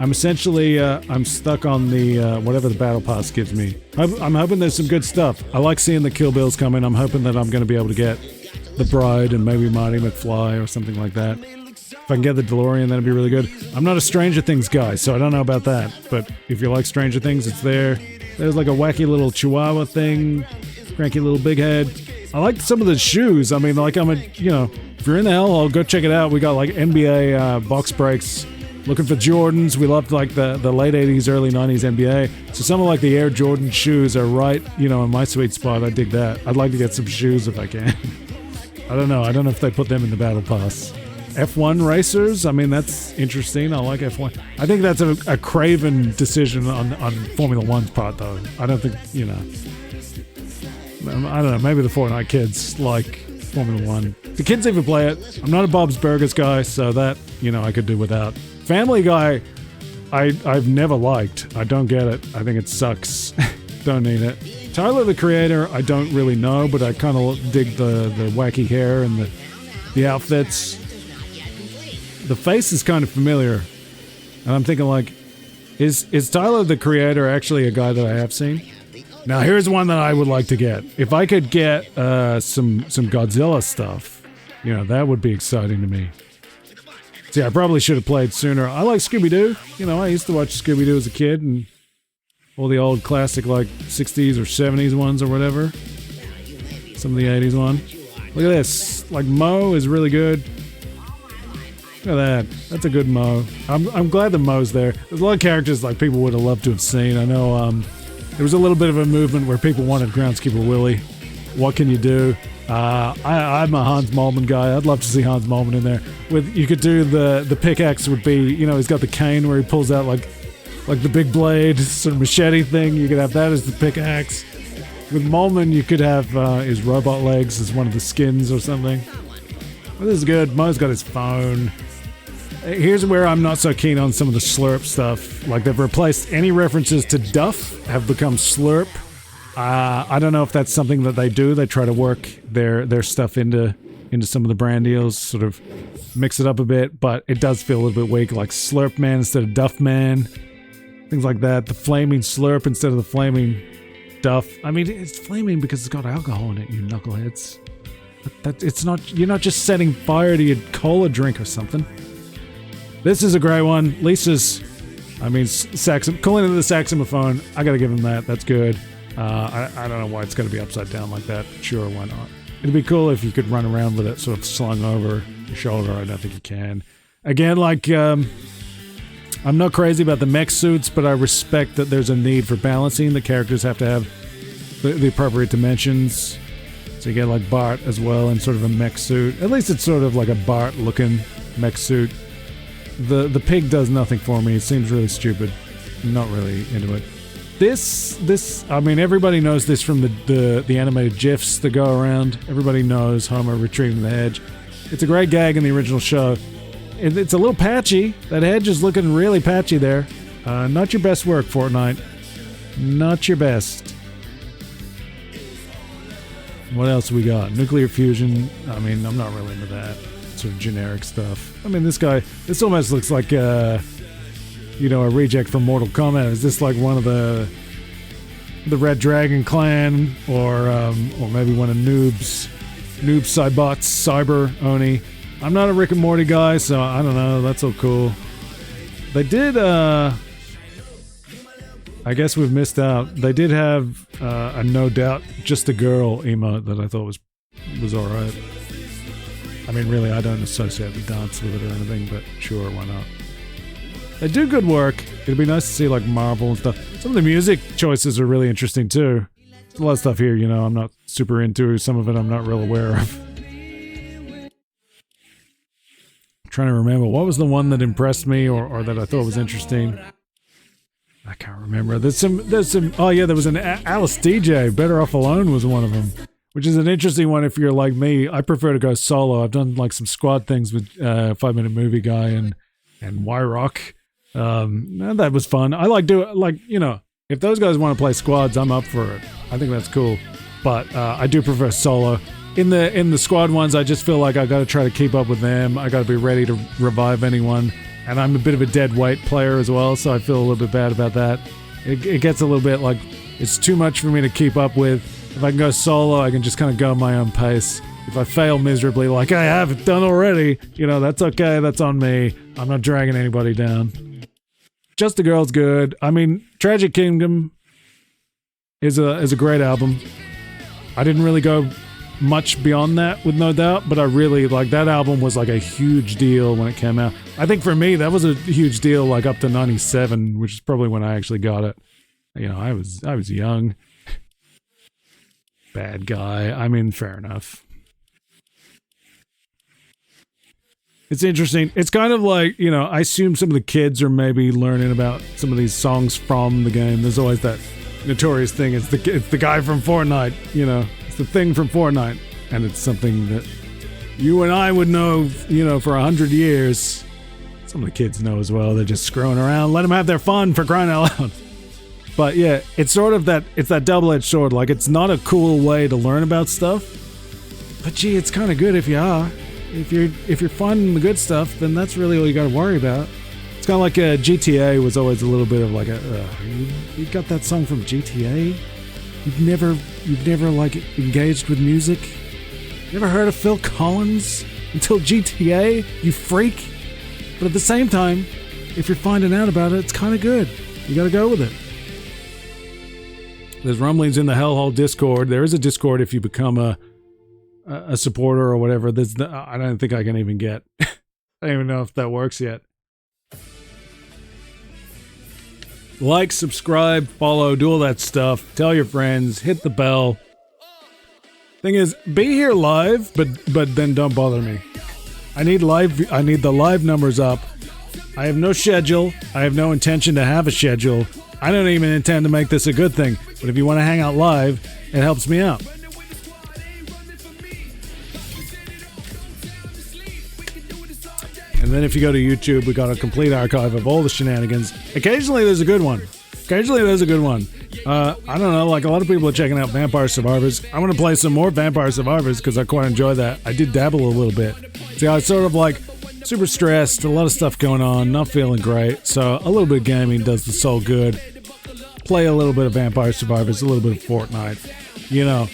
I'm essentially, I'm stuck on the, whatever the battle pass gives me. I'm hoping there's some good stuff. I like seeing the Kill Bills coming. I'm hoping that I'm going to be able to get the Bride and maybe Marty McFly or something like that. If I can get the DeLorean, that'd be really good. I'm not a Stranger Things guy, so I don't know about that. But if you like Stranger Things, it's there. There's like a wacky little Chihuahua thing. Cranky little big head. I like some of the shoes. I mean, like, if you're in the Hellhole, go check it out. We got like NBA box breaks. Looking for Jordans. We loved like the late 80s, early 90s NBA. So some of like the Air Jordan shoes are right, in my sweet spot. I dig that. I'd like to get some shoes if I can. I don't know if they put them in the battle pass. F1 racers, I mean, that's interesting. I like F1. I think that's a craven decision on Formula One's part, though. I don't think, I don't know, maybe the Fortnite kids like Formula One. The kids even play it. I'm not a Bob's Burgers guy, so that, I could do without. Family Guy, I've never liked. I don't get it. I think it sucks. Don't need it. Tyler, the Creator, I don't really know, but I kind of dig the wacky hair and the outfits. The face is kind of familiar, and I'm thinking like, Is Tyler, the creator, actually a guy that I have seen? Now, here's one that I would like to get. If I could get some Godzilla stuff, you know, that would be exciting to me. See, I probably should have played sooner. I like Scooby-Doo. You know, I used to watch Scooby-Doo as a kid, and all the old classic, like, 60s or 70s ones or whatever. Some of the 80s one. Look at this. Like, Mo is really good. Look at that. That's a good Mo. I'm glad the Mo's there. There's a lot of characters like people would have loved to have seen. I know there was a little bit of a movement where people wanted Groundskeeper Willie. What can you do? I'm a Hans Moleman guy. I'd love to see Hans Moleman in there. You could do the pickaxe would be, you know, he's got the cane where he pulls out like the big blade, sort of machete thing. You could have that as the pickaxe. With Moleman, you could have his robot legs as one of the skins or something. Well, this is good. Mo's got his phone. Here's where I'm not so keen on some of the slurp stuff. Like, they've replaced any references to Duff have become slurp. I don't know if that's something that they do. They try to work their stuff into some of the brand deals, sort of mix it up a bit, but it does feel a little bit weak, like Slurp Man instead of Duff Man. Things like that. The flaming slurp instead of the flaming Duff. I mean, it's flaming because it's got alcohol in it, you knuckleheads. It's not. You're not just setting fire to your cola drink or something. This is a great one. Lisa's, I mean, calling into the saxophone. I gotta give him that. That's good. I don't know why it's gotta be upside down like that. Sure, why not? It'd be cool if you could run around with it sort of slung over your shoulder. I don't think you can. Again, like, I'm not crazy about the mech suits, but I respect that there's a need for balancing. The characters have to have the appropriate dimensions. So you get like Bart as well in sort of a mech suit. At least it's sort of like a Bart-looking mech suit. The pig does nothing for me. It seems really stupid. I'm not really into it. This, I mean, everybody knows this from the animated GIFs that go around. Everybody knows Homer retrieving the hedge. It's a great gag in the original show. It's a little patchy. That hedge is looking really patchy there. Not your best work, Fortnite. Not your best. What else we got? Nuclear fusion. I mean, I'm not really into that sort of generic stuff. I mean, this almost looks like, you know, a reject from Mortal Kombat. Is this like one of the Red Dragon clan, or maybe one of Noob Saibot's Cyber Oni? I'm not a Rick and Morty guy, so I don't know. That's so cool. They did, I guess we've missed out. They did have a No Doubt Just a Girl emote that I thought was alright. I mean, really, I don't associate the dance with it or anything, but sure, why not? They do good work. It'd be nice to see, like, Marvel and stuff. Some of the music choices are really interesting, too. There's a lot of stuff here, you know, I'm not super into. Some of it I'm not real aware of. Trying to remember, what was the one that impressed me or that I thought was interesting? I can't remember. There's some, oh yeah, there was an Alice DJ, Better Off Alone was one of them, which is an interesting one if you're like me. I prefer to go solo. I've done like some squad things with 5 Minute Movie Guy and Y-Rock. That was fun. I like you know, if those guys want to play squads, I'm up for it. I think that's cool. But I do prefer solo. In the squad ones, I just feel like I gotta try to keep up with them. I gotta be ready to revive anyone. And I'm a bit of a dead weight player as well, so I feel a little bit bad about that. It gets a little bit like, it's too much for me to keep up with. If I can go solo, I can just kind of go my own pace. If I fail miserably, like I have done already, you know, that's okay, that's on me. I'm not dragging anybody down. Just a Girl's good. I mean, Tragic Kingdom is a great album. I didn't really go much beyond that with No Doubt, but I really like that album. Was like a huge deal when it came out. I think for me that was a huge deal like up to 97, which is probably when I actually got it. You know, I was young. Bad guy. I mean, fair enough. It's interesting. It's kind of like, you know, I assume some of the kids are maybe learning about some of these songs from the game. There's always that notorious thing. It's the guy from Fortnite, you know. It's the thing from Fortnite, and it's something that you and I would know, you know, for 100 years. Some of the kids know as well. They're just screwing around. Let them have their fun, for crying out loud. But yeah, it's sort of that, it's that double-edged sword. Like, it's not a cool way to learn about stuff, but gee, it's kind of good if you are. If you're finding the good stuff, then that's really all you got to worry about. It's kind of like GTA was always a little bit of like you got that song from GTA? You've never like engaged with music? Never heard of Phil Collins until GTA? You freak! But at the same time, if you're finding out about it, it's kind of good. You gotta go with it. There's rumblings in the Hellhole Discord. There is a Discord if you become a supporter or whatever. I don't think I can even get. I don't even know if that works yet. Like, subscribe, follow, do all that stuff. Tell your friends, hit the bell. Thing is, be here live, but then don't bother me. I need the live numbers up. I have no schedule. I have no intention to have a schedule. I don't even intend to make this a good thing. But if you want to hang out live, it helps me out. And then if you go to YouTube, we got a complete archive of all the shenanigans. Occasionally there's a good one. I don't know, like a lot of people are checking out Vampire Survivors. I'm going to play some more Vampire Survivors because I quite enjoy that. I did dabble a little bit. See, I was sort of like super stressed, a lot of stuff going on, not feeling great. So a little bit of gaming does the soul good. Play a little bit of Vampire Survivors, a little bit of Fortnite. You know,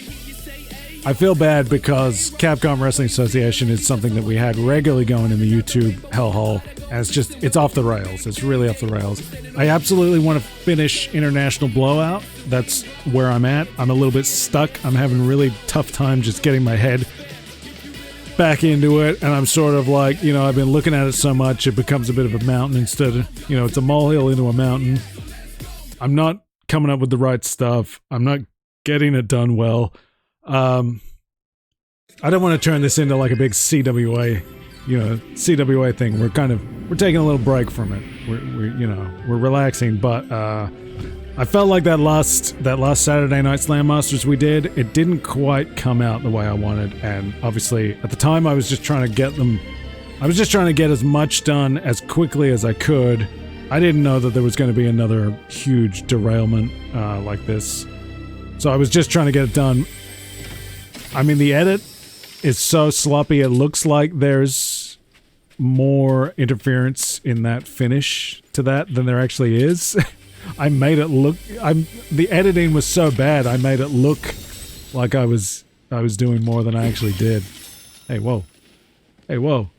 I feel bad because Capcom Wrestling Association is something that we had regularly going in the YouTube hellhole. And it's off the rails. It's really off the rails. I absolutely want to finish International Blowout. That's where I'm at. I'm a little bit stuck. I'm having a really tough time just getting my head back into it. And I'm sort of like, you know, I've been looking at it so much, it becomes a bit of a mountain instead of, you know, it's a molehill into a mountain. I'm not coming up with the right stuff. I'm not getting it done well. I don't want to turn this into like a big CWA thing. We're taking a little break from it. We're relaxing, but I felt like that last Saturday Night Slam Masters we did, it didn't quite come out the way I wanted, and obviously at the time I was just trying to get as much done as quickly as I could. I didn't know that there was going to be another huge derailment like this. So I was just trying to get it done. I mean, the edit is so sloppy, it looks like there's more interference in that finish to that than there actually is. I made it look... the editing was so bad, I made it look like I was doing more than I actually did. Hey, whoa. Hey, whoa.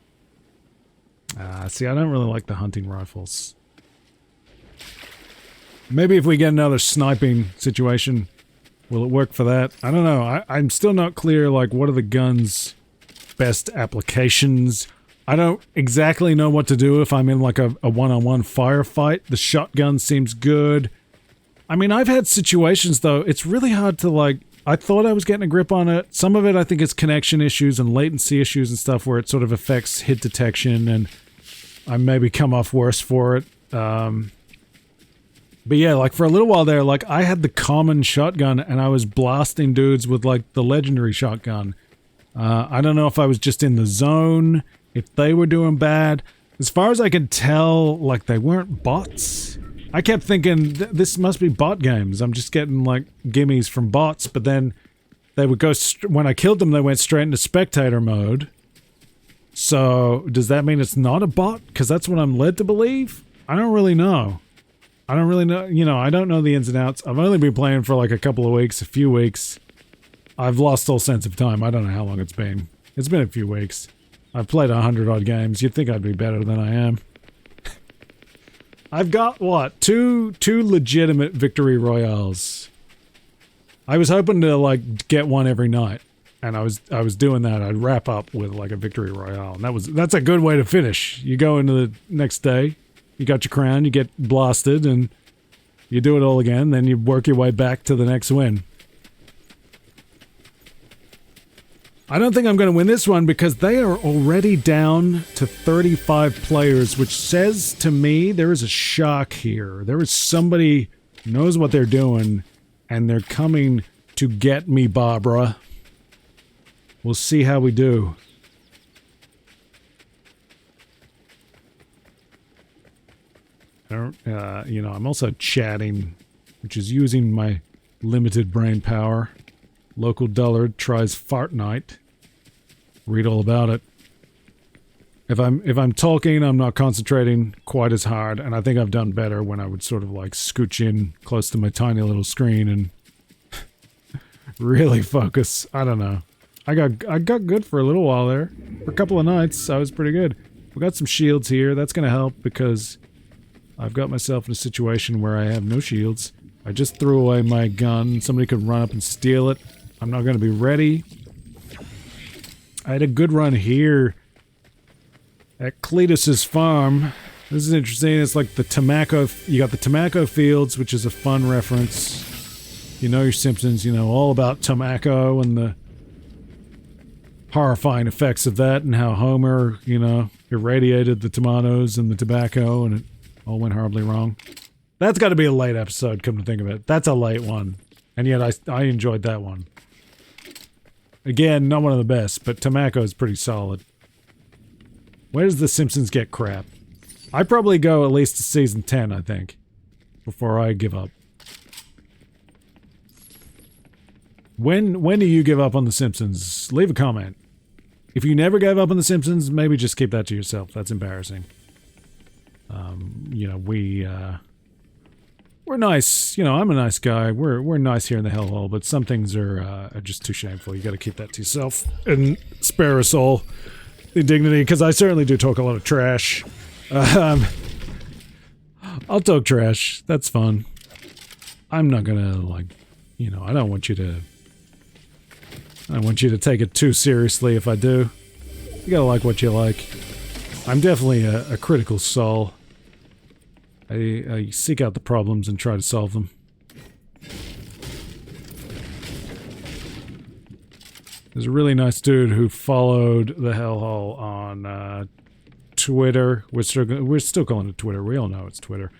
See, I don't really like the hunting rifles. Maybe if we get another sniping situation, will it work for that? I don't know. I'm still not clear, like, what are the gun's best applications? I don't exactly know what to do if I'm in, like, a one-on-one firefight. The shotgun seems good. I mean, I've had situations, though. It's really hard to, like... I thought I was getting a grip on it. Some of it, I think, is connection issues and latency issues and stuff where it sort of affects hit detection, and I maybe come off worse for it. But yeah, like for a little while there, like I had the common shotgun and I was blasting dudes with like the legendary shotgun. I don't know if I was just in the zone, if they were doing bad. As far as I could tell, like they weren't bots. I kept thinking, this must be bot games. I'm just getting like gimmies from bots, but then they would go, when I killed them, they went straight into spectator mode. So does that mean it's not a bot? Because that's what I'm led to believe? I don't really know. I don't really know, you know, I don't know the ins and outs. I've only been playing for like a couple of weeks, a few weeks. I've lost all sense of time. I don't know how long it's been. It's been a few weeks. I've played 100 odd games. You'd think I'd be better than I am. I've got, what, two legitimate victory royales. I was hoping to, like, get one every night. And I was doing that. I'd wrap up with, like, a victory royale. And that's a good way to finish. You go into the next day. You got your crown, you get blasted, and you do it all again, then you work your way back to the next win. I don't think I'm going to win this one because they are already down to 35 players, which says to me there is a shock here. There is somebody who knows what they're doing, and they're coming to get me, Barbara. We'll see how we do. You know, I'm also chatting, which is using my limited brain power. Local dullard tries Fortnite. Read all about it. If I'm talking, I'm not concentrating quite as hard, and I think I've done better when I would sort of like scooch in close to my tiny little screen and really focus. I don't know. I got good for a little while there. For a couple of nights, I was pretty good. We got some shields here. That's gonna help because I've got myself in a situation where I have no shields. I just threw away my gun. Somebody could run up and steal it. I'm not gonna be ready. I had a good run here at Cletus's farm. This is interesting. It's like the tobacco. You got the tobacco fields, which is a fun reference. You know your Simpsons. You know all about tobacco and the horrifying effects of that, and how Homer, you know, irradiated the tomatoes and the tobacco, and it all went horribly wrong. That's got to be a late episode. Come to think of it, that's a late one, and yet I enjoyed that one. Again, not one of the best, but tobacco is pretty solid. Where does the Simpsons get crap? I probably go at least to season 10, I think, before I give up. When do you give up on the Simpsons? Leave a comment. If you never gave up on the Simpsons, maybe just keep that to yourself. That's embarrassing. You know, we're nice. You know, I'm a nice guy. We're nice here in the Hellhole, but some things are just too shameful. You got to keep that to yourself and spare us all the dignity, because I certainly do talk a lot of trash. I'll talk trash. That's fun. I'm not gonna, like, you know, I don't want you to take it too seriously if I do. You gotta like what you like. I'm definitely a critical soul. I seek out the problems and try to solve them. There's a really nice dude who followed the Hellhole on Twitter. We're still calling it Twitter. We all know it's Twitter.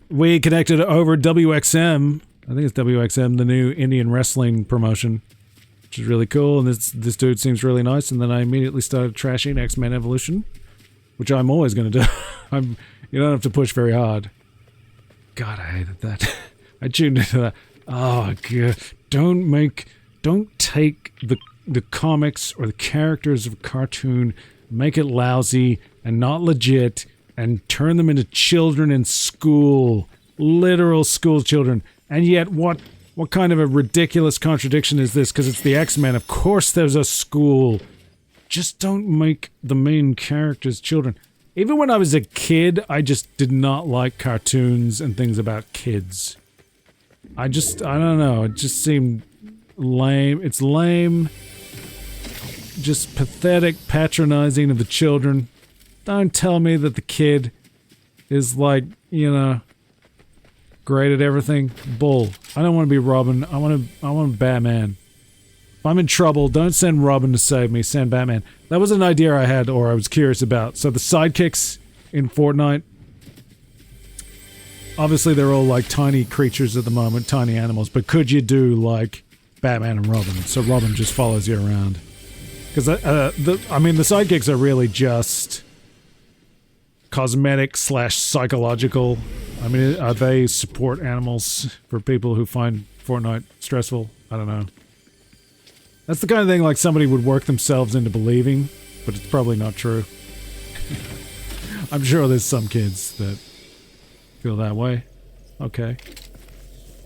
We connected over WXM. I think it's WXM, the new Indian wrestling promotion, which is really cool. And this dude seems really nice. And then I immediately started trashing X-Men Evolution, which I'm always going to do. You don't have to push very hard. God, I hated that. I tuned into that. Oh, God. Don't take the comics or the characters of a cartoon, make it lousy and not legit, and turn them into children in school. Literal school children. And yet, what kind of a ridiculous contradiction is this? Because it's the X-Men. Of course there's a school. Just don't make the main characters children. Even when I was a kid, I just did not like cartoons and things about kids. I don't know, it just seemed lame. It's lame. Just pathetic patronizing of the children. Don't tell me that the kid is like, you know, great at everything. Bull. I don't want to be Robin. I want Batman. If I'm in trouble, don't send Robin to save me. Send Batman. That was an idea I had, or I was curious about. So the sidekicks in Fortnite, obviously they're all like tiny creatures at the moment, tiny animals. But could you do like Batman and Robin? So Robin just follows you around. Because the sidekicks are really just cosmetic / psychological. I mean, are they support animals for people who find Fortnite stressful? I don't know. That's the kind of thing like somebody would work themselves into believing, but it's probably not true. I'm sure there's some kids that feel that way. Okay.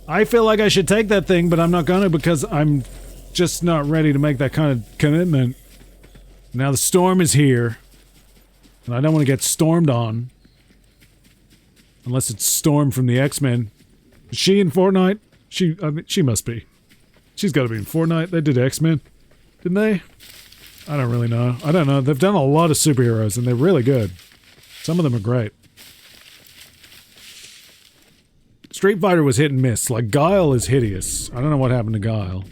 I feel like I should take that thing, but I'm not gonna because I'm just not ready to make that kind of commitment. Now the storm is here, and I don't want to get stormed on. Unless it's Storm from the X-Men. Is she in Fortnite? She must be. She's got to be in Fortnite. They did X-Men, didn't they? I don't really know. I don't know. They've done a lot of superheroes, and they're really good. Some of them are great. Street Fighter was hit and miss. Like, Guile is hideous. I don't know what happened to Guile.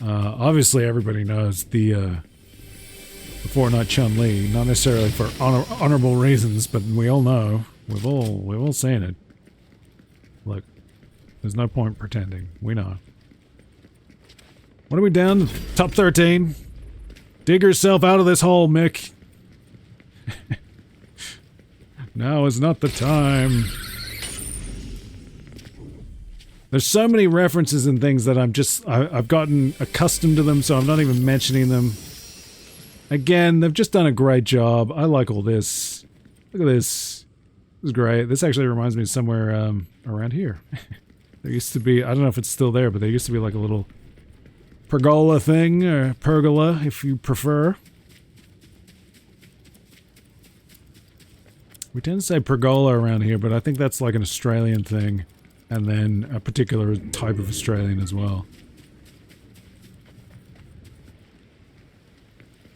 Obviously, everybody knows the Fortnite Chun-Li. Not necessarily for honorable reasons, but we all know. We've all seen it. Look, there's no point pretending. We know. What are we down? Top 13. Dig yourself out of this hole, Mick. Now is not the time. There's so many references and things that I've gotten accustomed to them, so I'm not even mentioning them. Again, they've just done a great job. I like all this. Look at this. This is great. This actually reminds me of somewhere around here. There used to be, I don't know if it's still there, but there used to be like a little pergola thing, or pergola if you prefer. We tend to say pergola around here, but I think that's like an Australian thing. And then a particular type of Australian as well.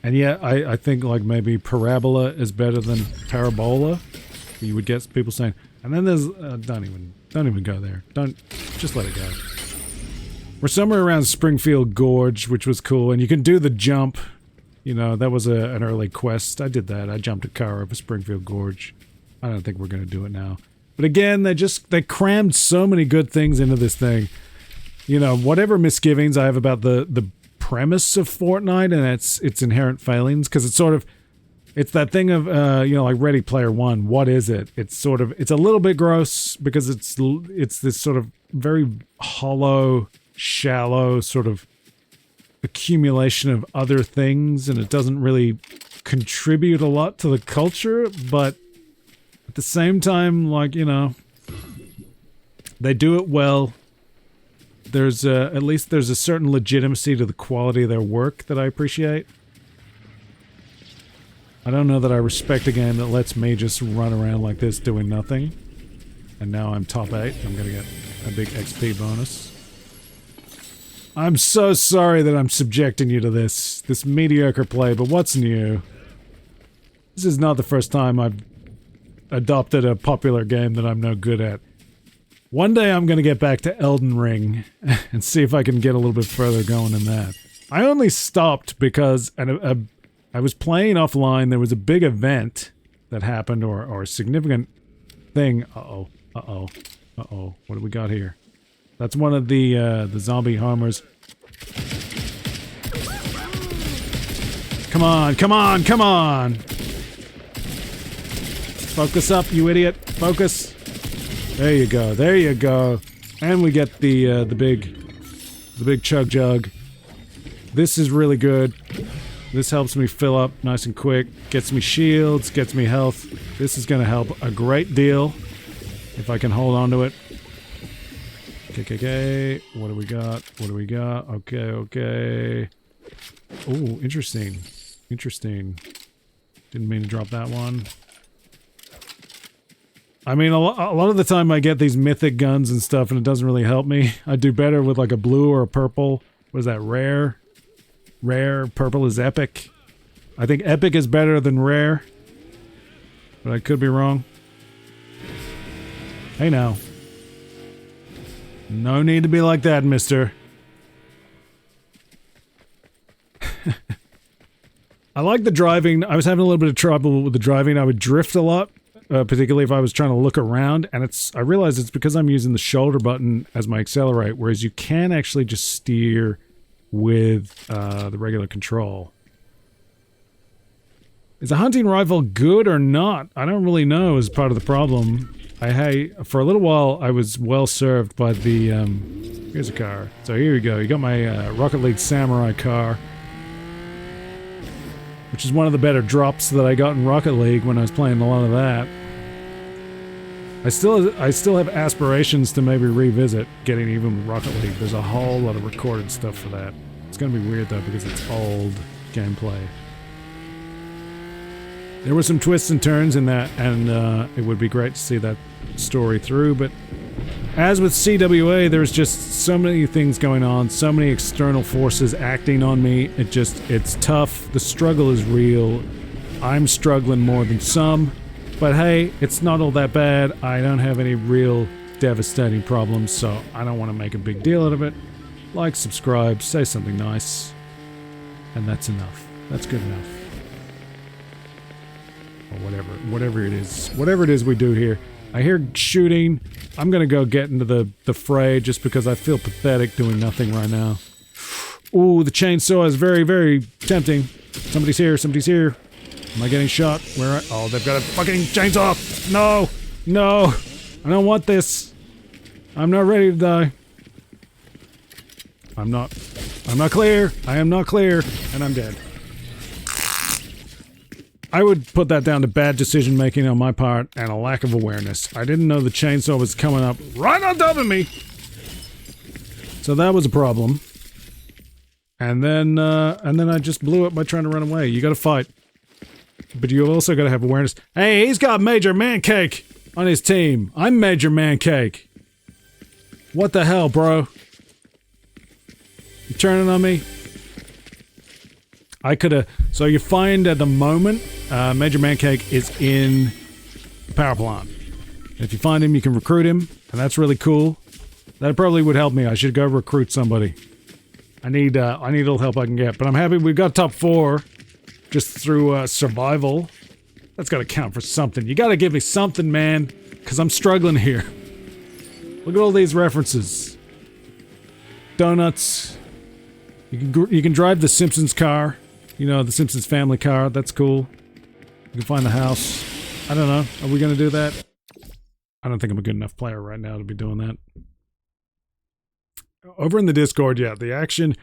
And yeah, I think like maybe parabola is better than parabola. You would get people saying, and then there's, don't even go there. Just let it go. We're somewhere around Springfield Gorge, which was cool, and you can do the jump. You know, that was an early quest. I did that. I jumped a car over Springfield Gorge. I don't think we're going to do it now. But again, they crammed so many good things into this thing. You know, whatever misgivings I have about the premise of Fortnite and its inherent failings, because it's that thing of, you know, like Ready Player One. What is it? It's a little bit gross because it's this sort of very hollow, shallow sort of accumulation of other things, and it doesn't really contribute a lot to the culture, but at the same time, like, you know, they do it well. There's at least there's a certain legitimacy to the quality of their work that I appreciate. I don't know that I respect a game that lets me just run around like this doing nothing. And now I'm top 8. I'm gonna get a big XP bonus. I'm so sorry that I'm subjecting you to this mediocre play, but what's new? This is not the first time I've adopted a popular game that I'm no good at. One day I'm gonna get back to Elden Ring and see if I can get a little bit further going in that. I only stopped because I was playing offline. There was a big event that happened, or a significant thing. Uh-oh. What do we got here? That's one of the zombie homers. Come on! Focus up, you idiot. Focus. There you go. And we get the big chug jug. This is really good. This helps me fill up nice and quick. Gets me shields, gets me health. This is gonna help a great deal if I can hold on to it. Okay. What do we got? Okay. Oh, interesting. Didn't mean to drop that one. I mean, a lot of the time I get these mythic guns and stuff and it doesn't really help me. I do better with like a blue or a purple. What is that, rare? Rare, purple is epic. I think epic is better than rare. But I could be wrong. Hey now. No need to be like that, mister. I like the driving. I was having a little bit of trouble with the driving. I would drift a lot. Particularly if I was trying to look around, and I realize it's because I'm using the shoulder button as my accelerate, whereas you can actually just steer with the regular control. Is a hunting rifle good or not? I don't really know is part of the problem. For a little while, I was well served by the, here's a car. So here you go, you got my Rocket League Samurai car. Which is one of the better drops that I got in Rocket League when I was playing a lot of that. I still have aspirations to maybe revisit getting even with Rocket League. There's a whole lot of recorded stuff for that. It's gonna be weird though because it's old gameplay. There were some twists and turns in that, and it would be great to see that story through, but as with CWA, there's just so many things going on, so many external forces acting on me. It's tough. The struggle is real. I'm struggling more than some. But hey, it's not all that bad. I don't have any real devastating problems, so I don't want to make a big deal out of it. Like, subscribe, say something nice. And that's enough. That's good enough. Or whatever it is. Whatever it is we do here. I hear shooting. I'm gonna go get into the fray just because I feel pathetic doing nothing right now. Ooh, the chainsaw is very, very tempting. Somebody's here. Am I getting shot? Oh, they've got a fucking chainsaw! No! I don't want this. I'm not ready to die. I'm not clear. I am not clear, and I'm dead. I would put that down to bad decision making on my part and a lack of awareness. I didn't know the chainsaw was coming up right on top of me. So that was a problem. And then I just blew it by trying to run away. You gotta fight. But you also gotta have awareness. Hey, he's got Major Mancake on his team. I'm Major Mancake. What the hell, bro? You turning on me? I could've... So you find at the moment, Major Mancake is in the power plant. If you find him, you can recruit him, and that's really cool. That probably would help me. I should go recruit somebody. I need a little help I can get. But I'm happy we've got top 4 just through survival. That's gotta count for something. You gotta give me something, man, because I'm struggling here. Look at all these references. Donuts. You can drive the Simpsons car. You know, the Simpsons family car. That's cool. You can find the house. I don't know. Are we gonna do that? I don't think I'm a good enough player right now to be doing that. Over in the Discord, yeah, the action.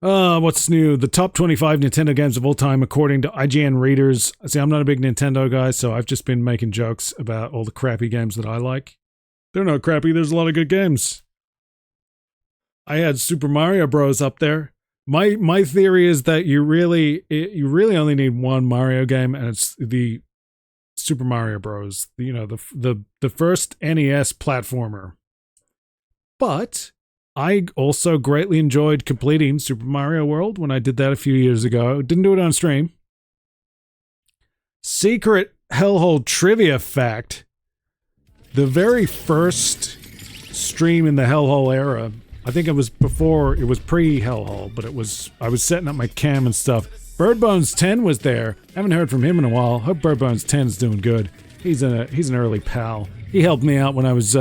What's new? The top 25 Nintendo games of all time according to IGN readers. See, I'm not a big Nintendo guy, so I've just been making jokes about all the crappy games that I like. They're not crappy, there's a lot of good games. I had Super Mario Bros. Up there. My theory is that you really only need one Mario game, and it's the Super Mario Bros. You know, the first NES platformer. But I also greatly enjoyed completing Super Mario World when I did that a few years ago. Didn't do it on stream. Secret Hellhole trivia fact. The very first stream in the Hellhole era, I think it was pre-Hellhole, but I was setting up my cam and stuff. Birdbones 10 was there. Haven't heard from him in a while. Hope Birdbones 10 is doing good. He's an early pal. He helped me out when I was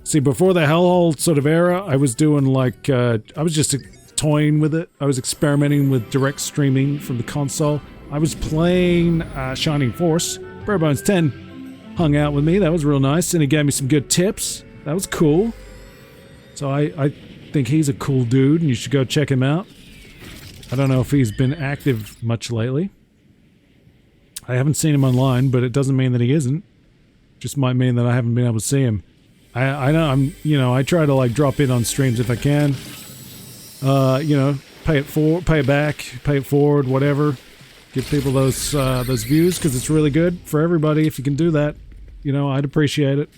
see, before the Hellhole sort of era, I was doing like, I was just toying with it. I was experimenting with direct streaming from the console. I was playing Shining Force. Birdbones 10 hung out with me. That was real nice, and he gave me some good tips. That was cool. So I think he's a cool dude, and you should go check him out. I don't know if he's been active much lately. I haven't seen him online, but it doesn't mean that he isn't. Just might mean that I haven't been able to see him. I know I try to like drop in on streams if I can. Pay it back, pay it forward, whatever. Give people those views because it's really good for everybody if you can do that. You know, I'd appreciate it.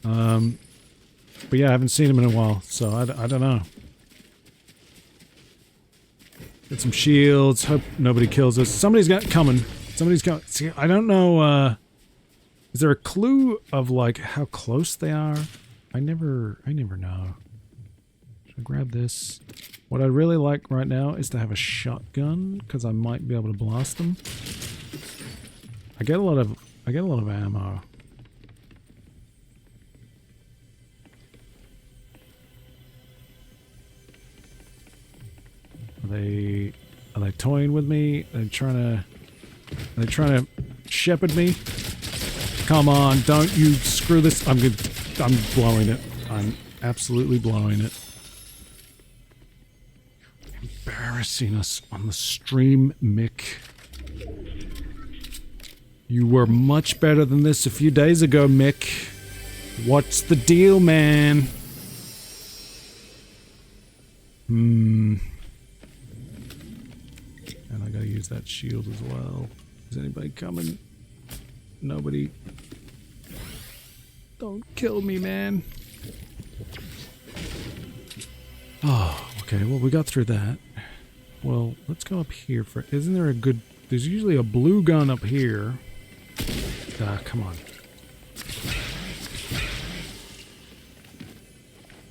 But yeah, I haven't seen him in a while, so I don't know. Get some shields. Hope nobody kills us. Somebody's got coming. Somebody's got. See, I don't know. Is there a clue of like how close they are? I never know. Should I grab this? What I'd really like right now is to have a shotgun because I might be able to blast them. I get a lot of ammo. Are they toying with me? Are they trying to shepherd me? Come on, don't you screw this. I'm blowing it. I'm absolutely blowing it. Embarrassing us on the stream, Mick. You were much better than this a few days ago, Mick. What's the deal, man? And I gotta use that shield as well. Is anybody coming? Nobody. Don't kill me, man. Oh, okay. Well, we got through that. Well, let's go up here for... Isn't there a good... There's usually a blue gun up here. Come on.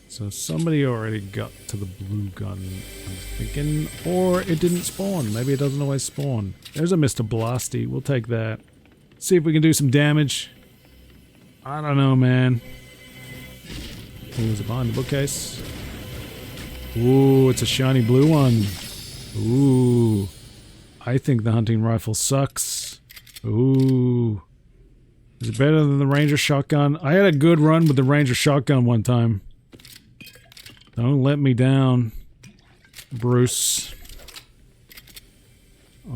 So somebody already got to the blue gun, I'm thinking. Or it didn't spawn. Maybe it doesn't always spawn. There's a Mr. Blasty. We'll take that. See if we can do some damage. I don't know, man. Ooh, is it behind the bookcase? Ooh, it's a shiny blue one. Ooh. I think the hunting rifle sucks. Ooh. Is it better than the Ranger shotgun? I had a good run with the Ranger shotgun one time. Don't let me down, Bruce.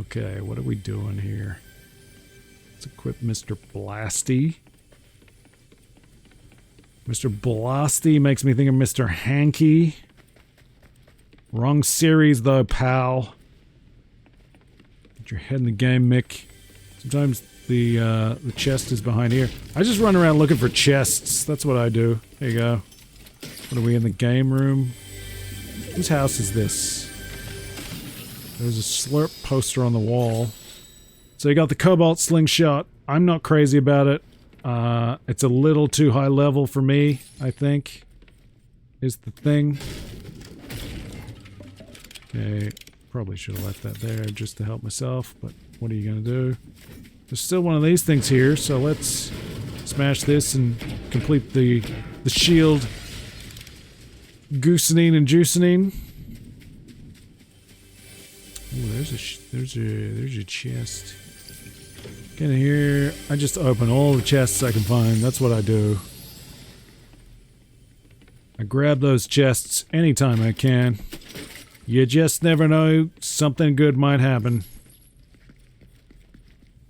Okay, what are we doing here? Let's equip Mr. Blasty. Mr. Blasty makes me think of Mr. Hanky. Wrong series though, pal. Get your head in the game, Mick. Sometimes the chest is behind here. I just run around looking for chests. That's what I do. There you go. What are we in the game room? Whose house is this? There's a slurp poster on the wall. So you got the cobalt slingshot. I'm not crazy about it. It's a little too high level for me, I think. Is the thing. Okay, probably should have left that there just to help myself, but what are you gonna do? There's still one of these things here, so let's smash this and complete the shield goosening and juicening. Ooh, there's a chest. Get in here. I just open all the chests I can find. That's what I do. I grab those chests anytime I can. You just never know, something good might happen.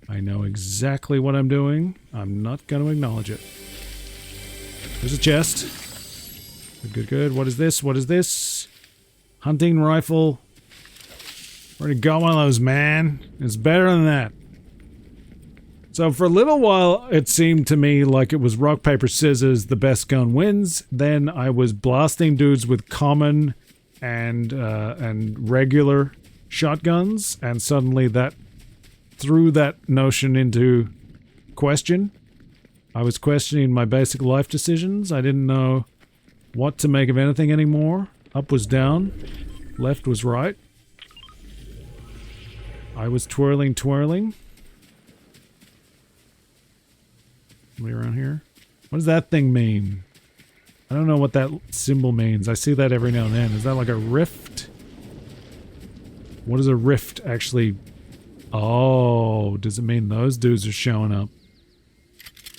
I know exactly what I'm doing. I'm not going to acknowledge it. There's a chest. Good, good, good. What is this? What is this? Hunting rifle. Already got one of those, man. It's better than that. So for a little while, it seemed to me like it was rock, paper, scissors, the best gun wins. Then I was blasting dudes with common and regular shotguns, and suddenly that threw that notion into question. I was questioning my basic life decisions. I didn't know what to make of anything anymore. Up was down, left was right. I was twirling. Somebody around here? What does that thing mean? I don't know what that symbol means. I see that every now and then. Is that like a rift? What is a rift actually? Oh, does it mean those dudes are showing up?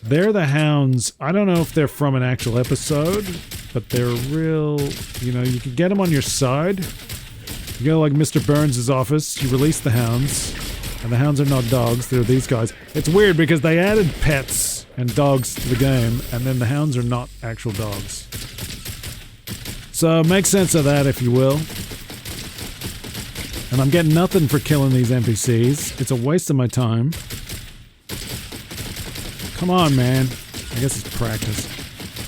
They're the hounds. I don't know if they're from an actual episode, but they're real, you know, you can get them on your side. You go like Mr. Burns' office, you release the hounds, and the hounds are not dogs, they're these guys. It's weird because they added pets and dogs to the game, and then the hounds are not actual dogs. So make sense of that, if you will. And I'm getting nothing for killing these NPCs. It's a waste of my time. Come on, man. I guess it's practice.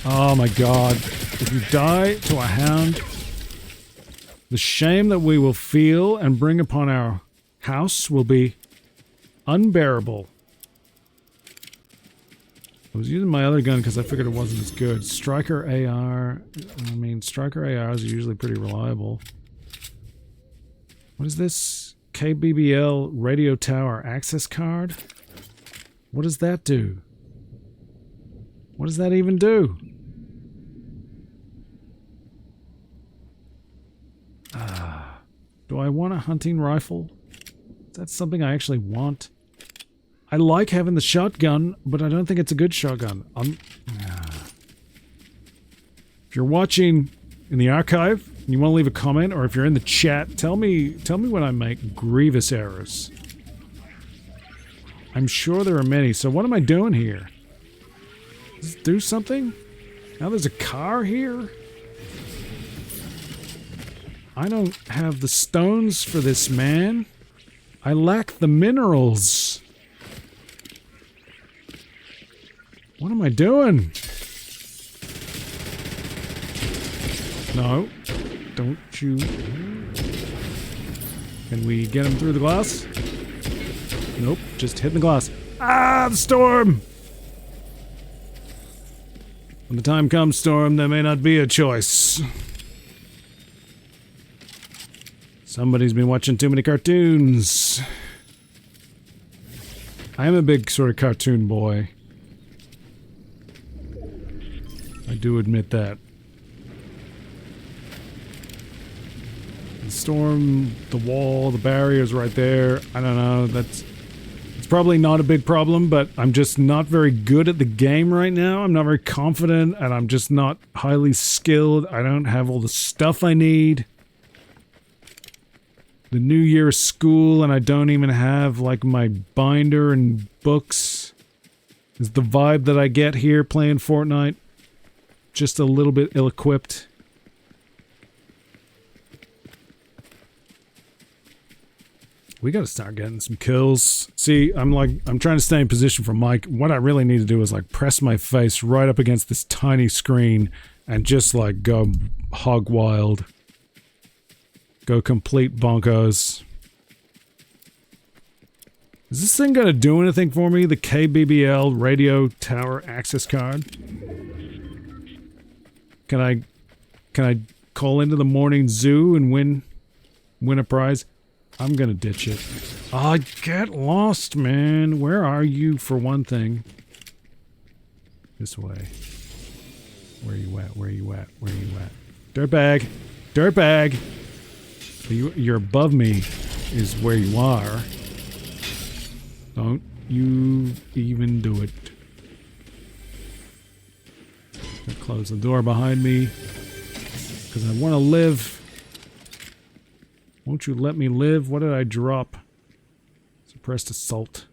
Oh my god. If you die to a hound, the shame that we will feel and bring upon our house will be unbearable. I was using my other gun because I figured it wasn't as good. Striker AR. I mean, Striker ARs are usually pretty reliable. What is this? KBBL radio tower access card? What does that do? What does that even do? Do I want a hunting rifle? Is that something I actually want? I like having the shotgun, but I don't think it's a good shotgun. If you're watching in the archive and you want to leave a comment, or if you're in the chat, tell me when I make grievous errors. I'm sure there are many. So what am I doing here? Does this do something? Now there's a car here? I don't have the stones for this, man. I lack the minerals. What am I doing? No. Don't you... Can we get him through the glass? Nope, just hitting the glass. Ah, the storm! When the time comes, Storm, there may not be a choice. Somebody's been watching too many cartoons. I am a big sort of cartoon boy. I do admit that. The storm, the wall, the barrier's right there. I don't know, it's probably not a big problem, but I'm just not very good at the game right now. I'm not very confident, and I'm just not highly skilled. I don't have all the stuff I need. the new year of school and I don't even have like my binder and books. Is the vibe that I get here playing Fortnite. Just a little bit ill-equipped. We gotta start getting some kills. See, I'm trying to stay in position for Mike. What I really need to do is like press my face right up against this tiny screen and just like go hog wild. Go complete bonkos. Is this thing gonna do anything for me? The KBBL radio tower access card? Can I call into the morning zoo and win a prize? I'm gonna ditch it. Oh, get lost, man. Where are you, for one thing? This way. Where you at? Where you at? Where you at? Dirtbag! Dirtbag! You're above me, is where you are. Don't you even do it. Gonna close the door behind me. Because I want to live. Won't you let me live? What did I drop? Suppressed assault.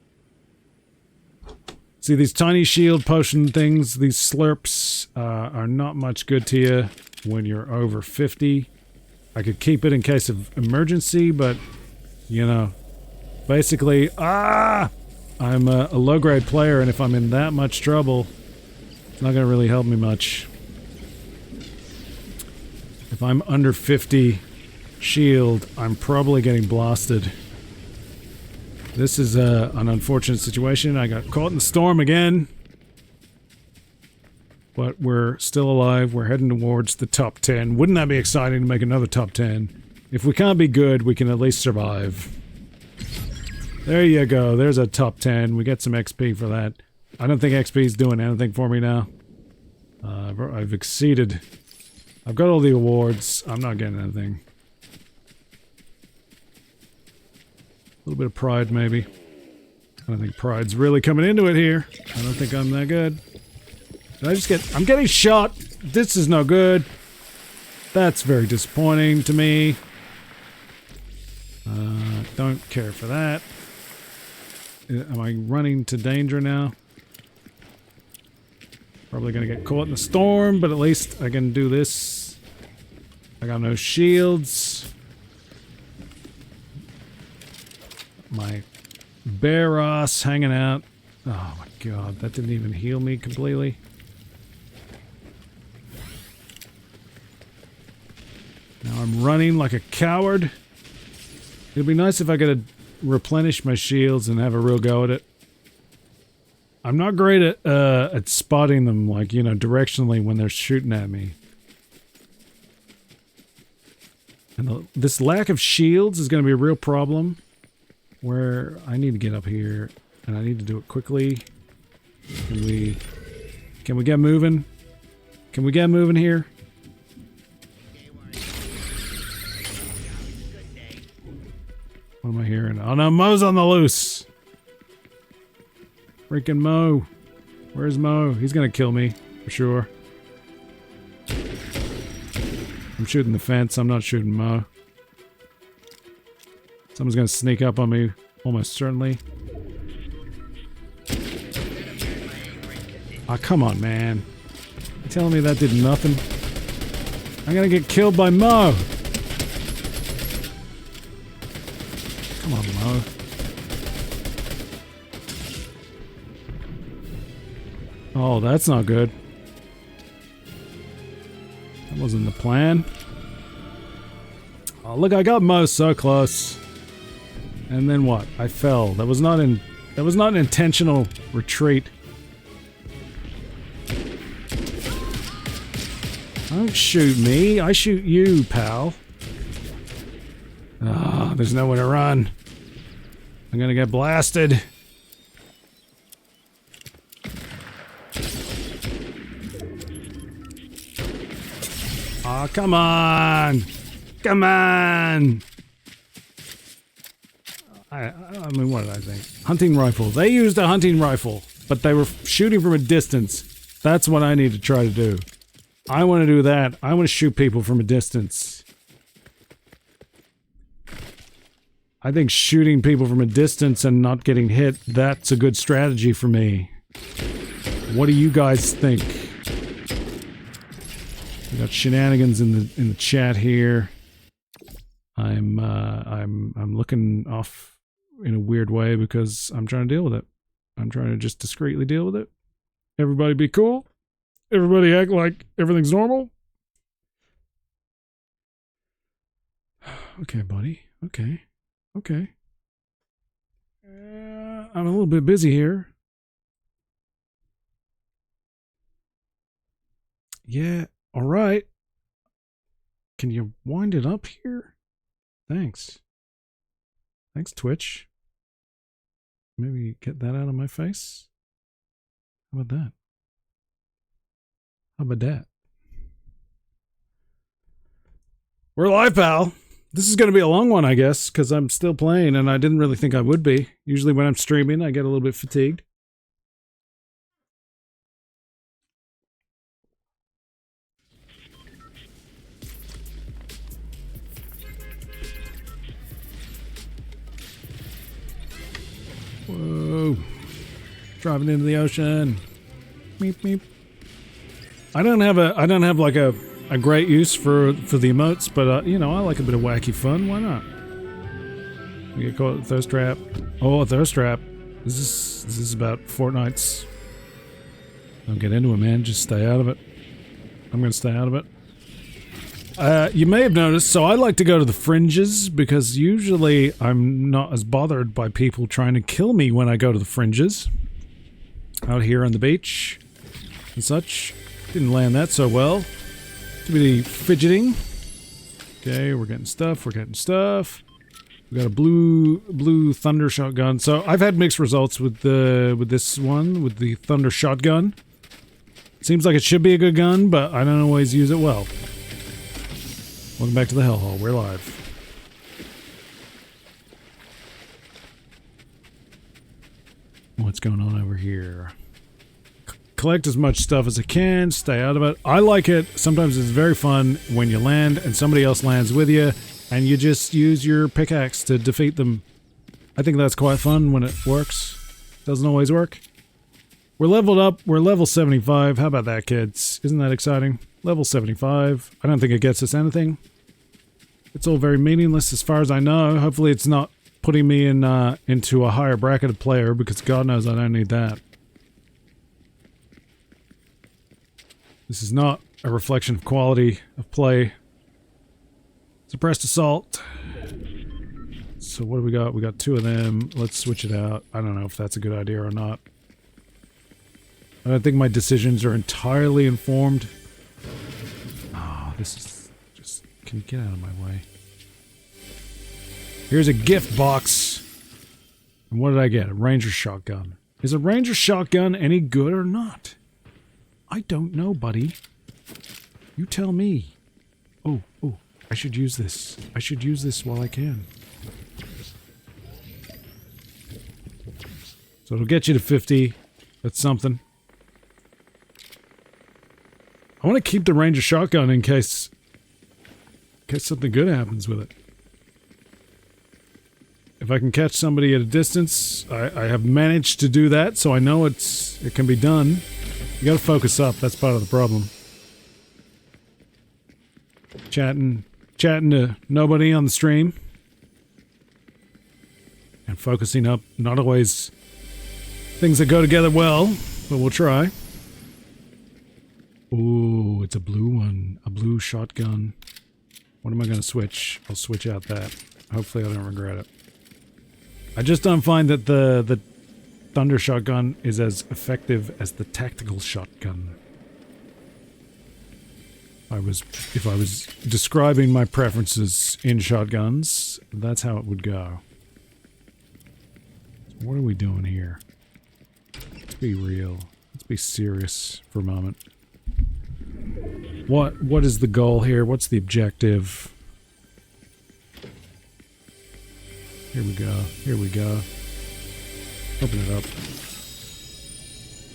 See, these tiny shield potion things, these slurps, are not much good to you when you're over 50. I could keep it in case of emergency, but, you know, basically, I'm a low-grade player, and if I'm in that much trouble, it's not going to really help me much. If I'm under 50 shield, I'm probably getting blasted. This is an unfortunate situation. I got caught in the storm again. But we're still alive. We're heading towards the top 10. Wouldn't that be exciting to make another top 10? If we can't be good, we can at least survive. There you go. There's a top 10. We get some XP for that. I don't think XP is doing anything for me now. I've exceeded. I've got all the awards. I'm not getting anything. A little bit of pride, maybe. I don't think pride's really coming into it here. I don't think I'm that good. Did I just get... I'm getting shot! This is no good. That's very disappointing to me. Don't care for that. Am I running to danger now? Probably gonna get caught in the storm, but at least I can do this. I got no shields. My bare ass hanging out. Oh my god, that didn't even heal me completely. Now I'm running like a coward. It'd be nice if I could replenish my shields and have a real go at it. I'm not great at spotting them, like, you know, directionally when they're shooting at me. And this lack of shields is going to be a real problem. Where I need to get up here, and I need to do it quickly. Can we get moving? Can we get moving here? What am I hearing? Oh no, Mo's on the loose! Freaking Mo. Where's Mo? He's gonna kill me, for sure. I'm shooting the fence, I'm not shooting Mo. Someone's gonna sneak up on me, almost certainly. Ah, oh, come on, man. You telling me that did nothing? I'm gonna get killed by Mo! Come on, Mo. Oh, that's not good. That wasn't the plan. Oh, look, I got Mo so close. And then what? I fell. That was not an intentional retreat. Don't shoot me. I shoot you, pal. Ah, oh, there's nowhere to run. I'm gonna get blasted. Oh, come on! Come on! I mean, what did I think? Hunting rifle. They used a hunting rifle, but they were shooting from a distance. That's what I need to try to do. I want to do that. I want to shoot people from a distance. I think shooting people from a distance and not getting hit, that's a good strategy for me. What do you guys think? We got shenanigans in the chat here. I'm looking off in a weird way because I'm trying to deal with it. I'm trying to just discreetly deal with it. Everybody be cool. Everybody act like everything's normal. Okay, buddy. Okay. Okay. I'm a little bit busy here. Yeah, all right. Can you wind it up here? Thanks. Thanks, Twitch. Maybe get that out of my face. How about that? How about that? We're live, pal. This is going to be a long one, I guess, because I'm still playing, and I didn't really think I would be. Usually when I'm streaming, I get a little bit fatigued. Whoa. Driving into the ocean. Meep, meep. I don't have like a great use for the emotes, but you know, I like a bit of wacky fun. Why not? You get caught with a thirst trap. Oh, a thirst trap. This is about Fortnite's. Don't get into it, man. Just stay out of it. I'm gonna stay out of it. You may have noticed, so I like to go to the fringes because usually I'm not as bothered by people trying to kill me when I go to the fringes. Out here on the beach and such. Didn't land that so well. Too many fidgeting. Okay, we're getting stuff, We got a blue thunder shotgun. So I've had mixed results with this one, with the thunder shotgun. Seems like it should be a good gun, but I don't always use it well. Welcome back to the Hellhole. We're live. What's going on over here? Collect as much stuff as I can. Stay out of it. I like it. Sometimes it's very fun when you land and somebody else lands with you, and you just use your pickaxe to defeat them. I think that's quite fun when it works. Doesn't always work. We're leveled up. We're level 75. How about that, kids? Isn't that exciting? Level 75. I don't think it gets us anything. It's all very meaningless as far as I know. Hopefully it's not putting me in into a higher bracketed player, because God knows I don't need that. This is not a reflection of quality of play. Suppressed assault. So what do we got? We got 2 of them. Let's switch it out. I don't know if that's a good idea or not. I don't think my decisions are entirely informed. Oh, this is just... Can you get out of my way? Here's a gift box. And what did I get? A Ranger shotgun. Is a Ranger shotgun any good or not? I don't know, buddy. You tell me. Oh, I should use this. I should use this while I can. So it'll get you to 50. That's something. I want to keep the Ranger shotgun in case something good happens with it. If I can catch somebody at a distance, I have managed to do that, so I know it can be done. You gotta focus up, that's part of the problem. Chatting to nobody on the stream. And focusing up, not always things that go together well, but we'll try. Ooh, it's a blue one. A blue shotgun. What am I gonna switch? I'll switch out that. Hopefully I don't regret it. I just don't find that the thunder shotgun is as effective as the tactical shotgun. If I was describing my preferences in shotguns, that's how it would go. What are we doing here? Let's be real. Let's be serious for a moment. What is the goal here? What's the objective? Here we go. Here we go. Open it up.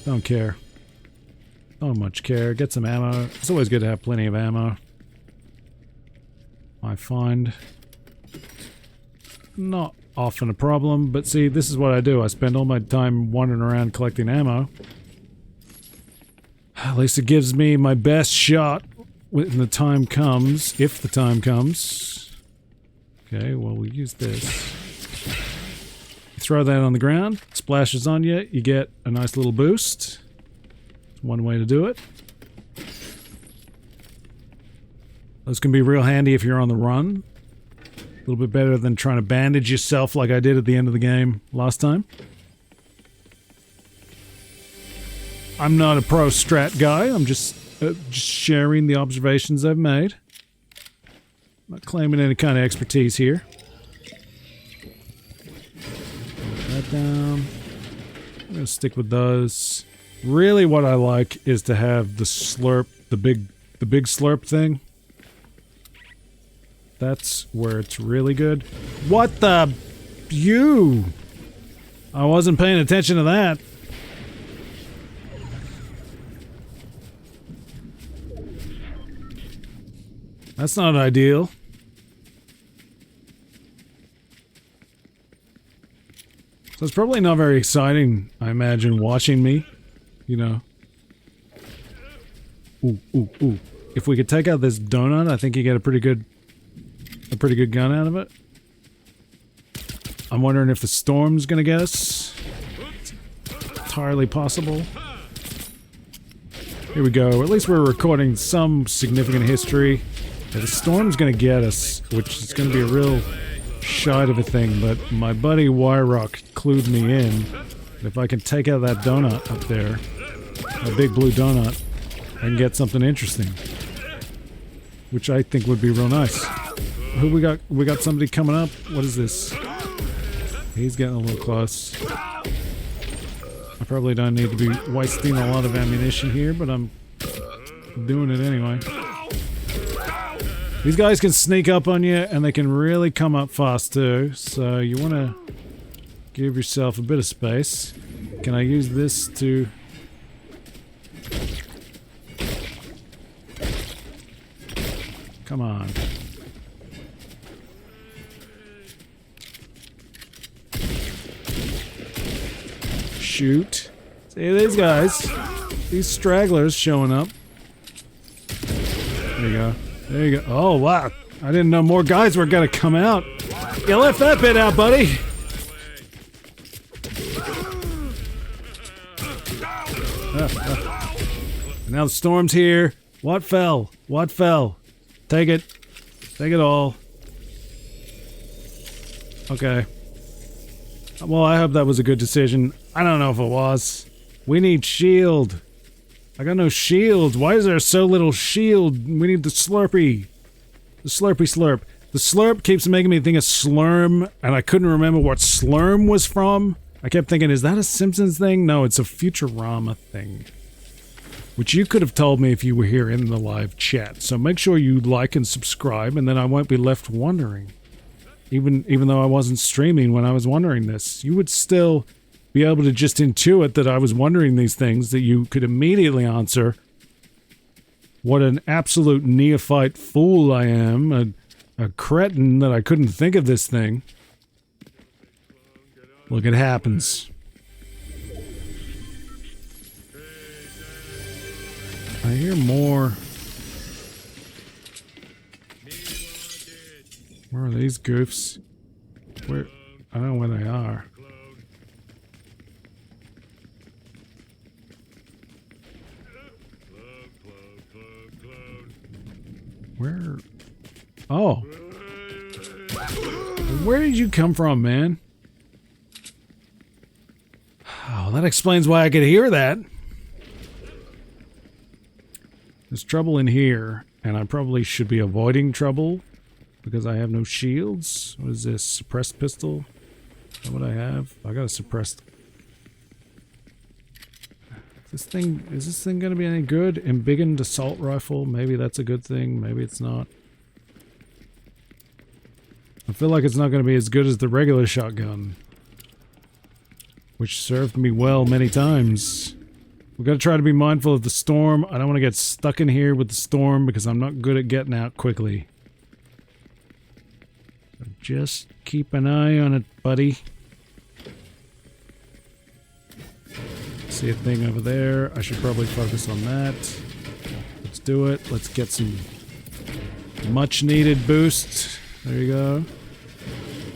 Don't care. Don't much care. Get some ammo. It's always good to have plenty of ammo. I find. not often a problem, but see, this is what I do. I spend all my time wandering around collecting ammo. At least it gives me my best shot when the time comes, if the time comes. Okay, well, we'll use this. You throw that on the ground, splashes on you, you get a nice little boost. One way to do it. Those can be real handy if you're on the run. A little bit better than trying to bandage yourself like I did at the end of the game last time. I'm not a pro strat guy. I'm just sharing the observations I've made. Not claiming any kind of expertise here. Put that down. I'm gonna stick with those. Really, what I like is to have the slurp, the big slurp thing. That's where it's really good. What the? You! I wasn't paying attention to that. That's not ideal. So it's probably not very exciting, I imagine, watching me. You know. Ooh, ooh, ooh. If we could take out this donut, I think you get a pretty good gun out of it. I'm wondering if the storm's gonna get us. It's entirely possible. Here we go. At least we're recording some significant history. Yeah, the storm's gonna get us, which is gonna be a real shite of a thing, but my buddy Wyrock clued me in. If I can take out that donut up there, a big blue donut, I can get something interesting. Which I think would be real nice. Who we got? We got somebody coming up. What is this? He's getting a little close. I probably don't need to be wasting a lot of ammunition here, but I'm doing it anyway. These guys can sneak up on you, and they can really come up fast too, so you want to give yourself a bit of space. Can I use this to... Come on. Shoot. See these guys. These stragglers showing up. There you go. There you go. Oh, wow. I didn't know more guys were gonna come out. You left that bit out, buddy. And now the storm's here. What fell? What fell? Take it. Take it all. Okay. Well, I hope that was a good decision. I don't know if it was. We need shield. I got no shield. Why is there so little shield? We need the Slurpee. The Slurpee slurp. The slurp keeps making me think of slurm, and I couldn't remember what slurm was from. I kept thinking, is that a Simpsons thing? No, it's a Futurama thing. Which you could have told me if you were here in the live chat. So make sure you like and subscribe, and then I won't be left wondering. Even though I wasn't streaming when I was wondering this, you would still be able to just intuit that I was wondering these things, that you could immediately answer. What an absolute neophyte fool I am, a cretin that I couldn't think of this thing. Look, it happens. I hear more. Where are these goofs? Where? I don't know where they are. Where? Oh. Where did you come from, man? Oh, that explains why I could hear that. There's trouble in here, and I probably should be avoiding trouble because I have no shields. What is this? Suppressed pistol? Is that what I have? I got a suppressed... Is this thing gonna be any good? Embiggened assault rifle? Maybe that's a good thing, maybe it's not. I feel like it's not gonna be as good as the regular shotgun, which served me well many times. We gotta try to be mindful of the storm. I don't want to get stuck in here with the storm because I'm not good at getting out quickly. Just keep an eye on it, buddy. See a thing over there. I should probably focus on that. Let's do it. Let's get some much needed boost. There you go.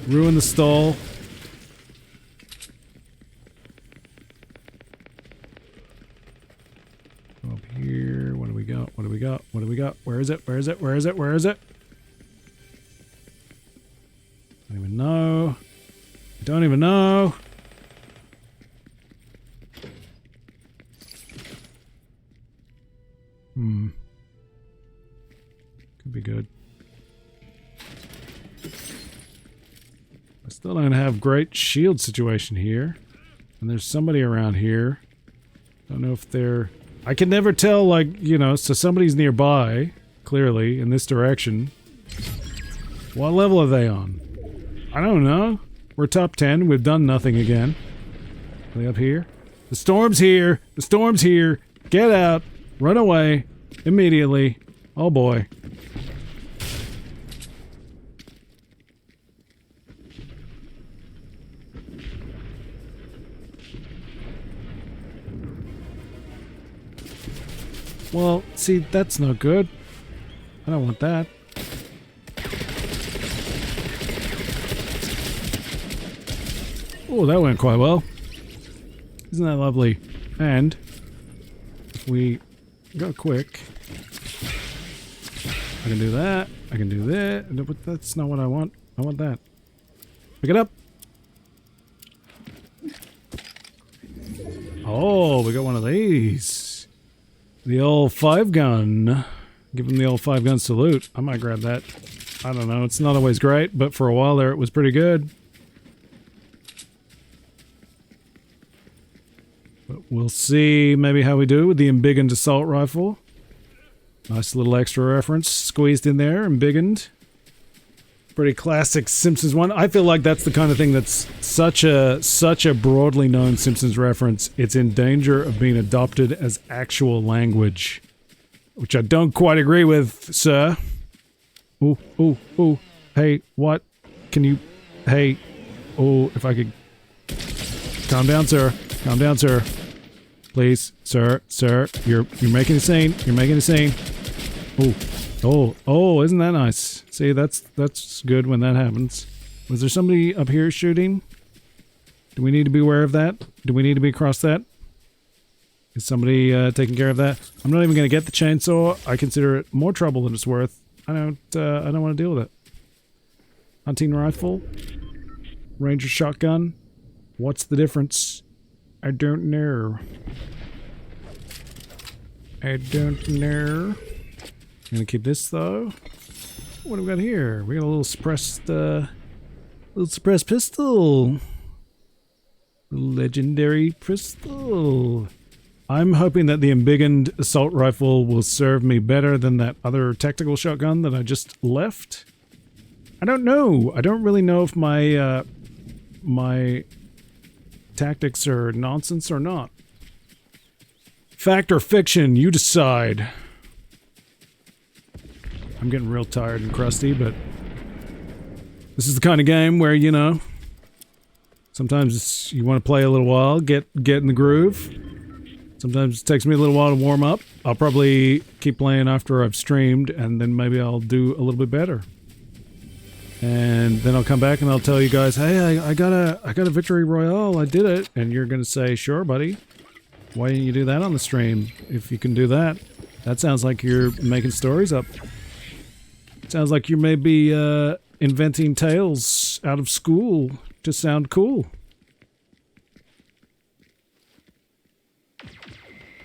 Ruin the stall. Go up here. What do we got? What do we got? What do we got? Where is it? Where is it? Where is it? Where is it? I don't even know. I don't even know. Could be good. I still don't have great shield situation here. And there's somebody around here. Don't know if they're... I can never tell, like, you know, so somebody's nearby, clearly, in this direction. What level are they on? I don't know. We're top 10. We've done nothing again. Are they up here? The storm's here! The storm's here! Get out! Run away! Immediately! Oh boy. Well, see, that's no good. I don't want that. Oh, that went quite well. Isn't that lovely? And if we go quick, I can do that. I can do that. But that's not what I want. I want that. Pick it up. Oh, we got one of these. The old 5-gun. Give him the old 5-gun salute. I might grab that. I don't know. It's not always great, but for a while there it was pretty good. But we'll see maybe how we do with the embiggened assault rifle. Nice little extra reference squeezed in there, embiggened. Pretty classic Simpsons one. I feel like that's the kind of thing that's such a broadly known Simpsons reference. It's in danger of being adopted as actual language. Which I don't quite agree with, sir. Ooh, ooh, ooh. Hey, what? Can you... Hey. Oh, if I could... Calm down, sir. Calm down, sir. Please, sir, sir. You're making a scene. You're making a scene. Ooh. Oh, oh, isn't that nice? See, that's good when that happens. Was there somebody up here shooting? Do we need to be aware of that? Do we need to be across that? Is somebody taking care of that? I'm not even going to get the chainsaw. I consider it more trouble than it's worth. I don't want to deal with it. Hunting rifle, Ranger shotgun. What's the difference? I don't know. I don't know. I'm gonna keep this though. What do we got here? We got a little suppressed pistol. Legendary pistol. I'm hoping that the embiggened assault rifle will serve me better than that other tactical shotgun that I just left. I don't know. I don't really know if my my tactics are nonsense or not. Fact or fiction, you decide. I'm getting real tired and crusty, but this is the kind of game where, you know, sometimes you want to play a little while, get in the groove. Sometimes it takes me a little while to warm up. I'll probably keep playing after I've streamed, and then maybe I'll do a little bit better. And then I'll come back and I'll tell you guys, hey, I got a victory royale, I did it. And you're gonna say, sure, buddy. Why didn't you do that on the stream? If you can do that. That sounds like you're making stories up. Sounds like you may be inventing tales out of school to sound cool.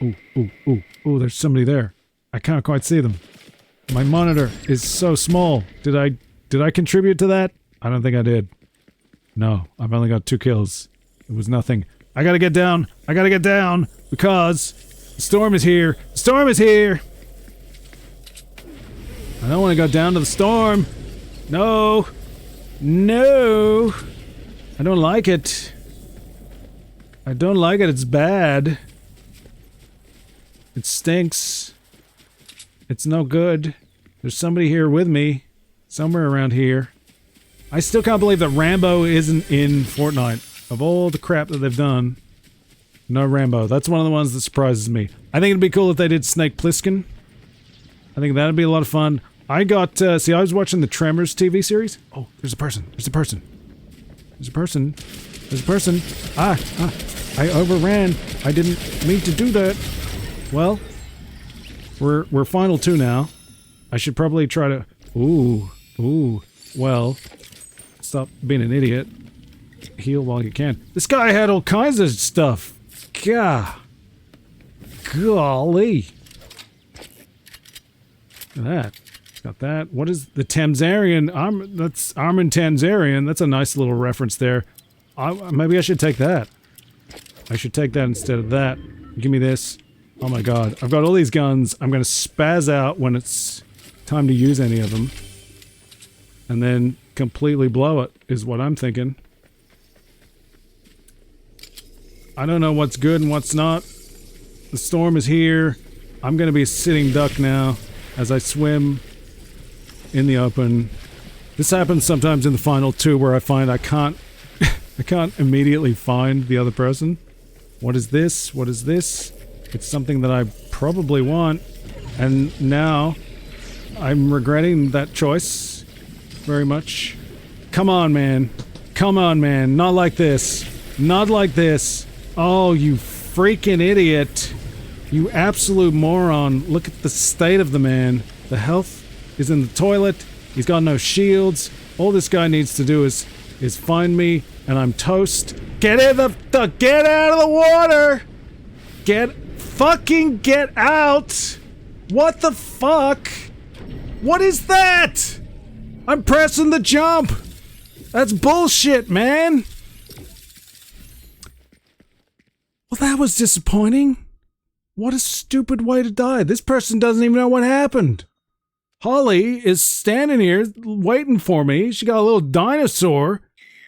Ooh, ooh, ooh, ooh, there's somebody there. I can't quite see them. My monitor is so small. Did I contribute to that? I don't think I did. No, I've only got 2 kills. It was nothing. I gotta get down. I gotta get down because the storm is here. The storm is here. I don't want to go down to the storm. No. No. I don't like it. I don't like it. It's bad. It stinks. It's no good. There's somebody here with me. Somewhere around here. I still can't believe that Rambo isn't in Fortnite. Of all the crap that they've done, no Rambo. That's one of the ones that surprises me. I think it'd be cool if they did Snake Plissken. I think that'd be a lot of fun. I got, see, I was watching the Tremors TV series. Oh, there's a person. There's a person. There's a person. There's a person. I overran. I didn't mean to do that. Well, we're final 2 now. I should probably try to... Ooh. Well, stop being an idiot. Heal while you can. This guy had all kinds of stuff. Gah. Golly. Look at that. It's got that. What is the Tamzarian? That's Armin Tamzarian. That's a nice little reference there. Maybe I should take that. I should take that instead of that. Give me this. Oh my god. I've got all these guns. I'm gonna spaz out when it's time to use any of them. And then completely blow it, is what I'm thinking. I don't know what's good and what's not. The storm is here. I'm gonna be a sitting duck now as I swim in the open. This happens sometimes in the final 2 where I find I can't I can't immediately find the other person. What is this? What is this? It's something that I probably want, and now I'm regretting that choice very much. Come on, man. Come on, man. Not like this. Not like this. Oh, you freaking idiot. You absolute moron. Look at the state of the man. The health is in the toilet. He's got no shields. All this guy needs to do is find me, and I'm toast. Get in the get out of the water! Get out! What the fuck? What is that? I'm pressing the jump! That's bullshit, man! Well, that was disappointing. What a stupid way to die. This person doesn't even know what happened. Holly is standing here waiting for me. She got a little dinosaur.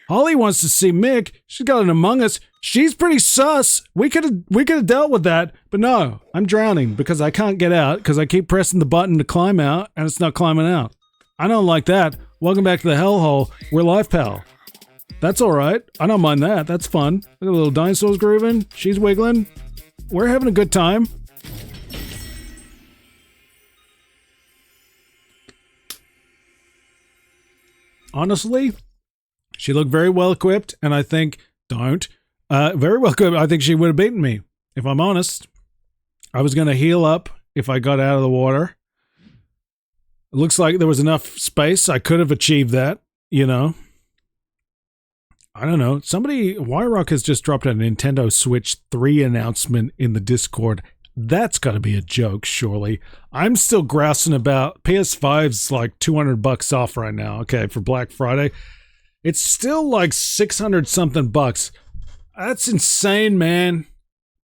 Holly wants to see Mick. She's got an Among Us. She's pretty sus. We could have dealt with that, but no. I'm drowning because I can't get out because I keep pressing the button to climb out and it's not climbing out. I don't like that. Welcome back to the Hellhole. We're life pal. That's alright. I don't mind that. That's fun. Look at the little dinosaurs grooving. She's wiggling. We're having a good time. Honestly, she looked very well equipped, and I think, very well equipped. I think she would have beaten me, if I'm honest. I was going to heal up if I got out of the water. It looks like there was enough space. I could have achieved that, you know. I don't know. Wyrock has just dropped a Nintendo Switch 3 announcement in the Discord. That's got to be a joke, surely. I'm still grousing about PS5's like $200 off right now. Okay, for Black Friday. It's still like 600 something bucks. That's insane, man.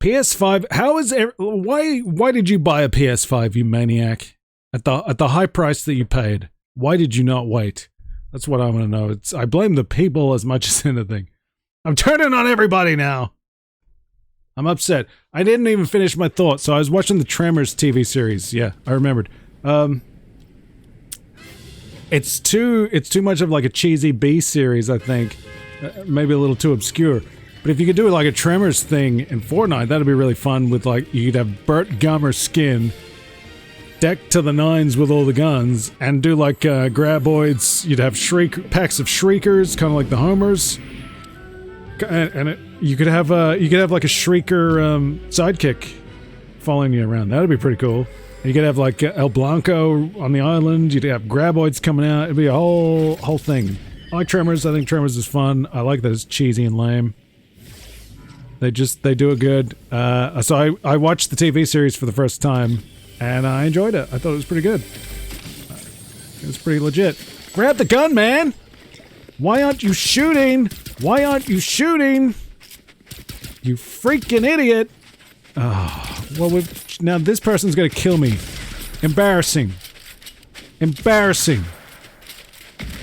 PS5. How is why did you buy a PS5, you maniac? At the high price that you paid. Why did you not wait? That's what I want to know. I blame the people as much as anything. I'm turning on everybody now. I'm upset. I didn't even finish my thought, so I was watching the Tremors TV series. Yeah, I remembered. It's too much of like a cheesy B series, I think. Maybe a little too obscure. But if you could do like a Tremors thing in Fortnite, that'd be really fun with like, you could have Burt Gummer skin, decked to the nines with all the guns, and do like graboids. You'd have packs of shriekers, kind of like the homers. You could have like a shrieker sidekick following you around. That'd be pretty cool. And you could have like El Blanco on the island. You'd have graboids coming out. It'd be a whole thing. I like Tremors. I think Tremors is fun. I like that it's cheesy and lame. They do it good. So I watched the TV series for the first time, and I enjoyed it. I thought it was pretty good. It was pretty legit. Grab the gun, man! Why aren't you shooting? Why aren't you shooting? You freaking idiot! Oh, well, now this person's gonna kill me. Embarrassing. Embarrassing.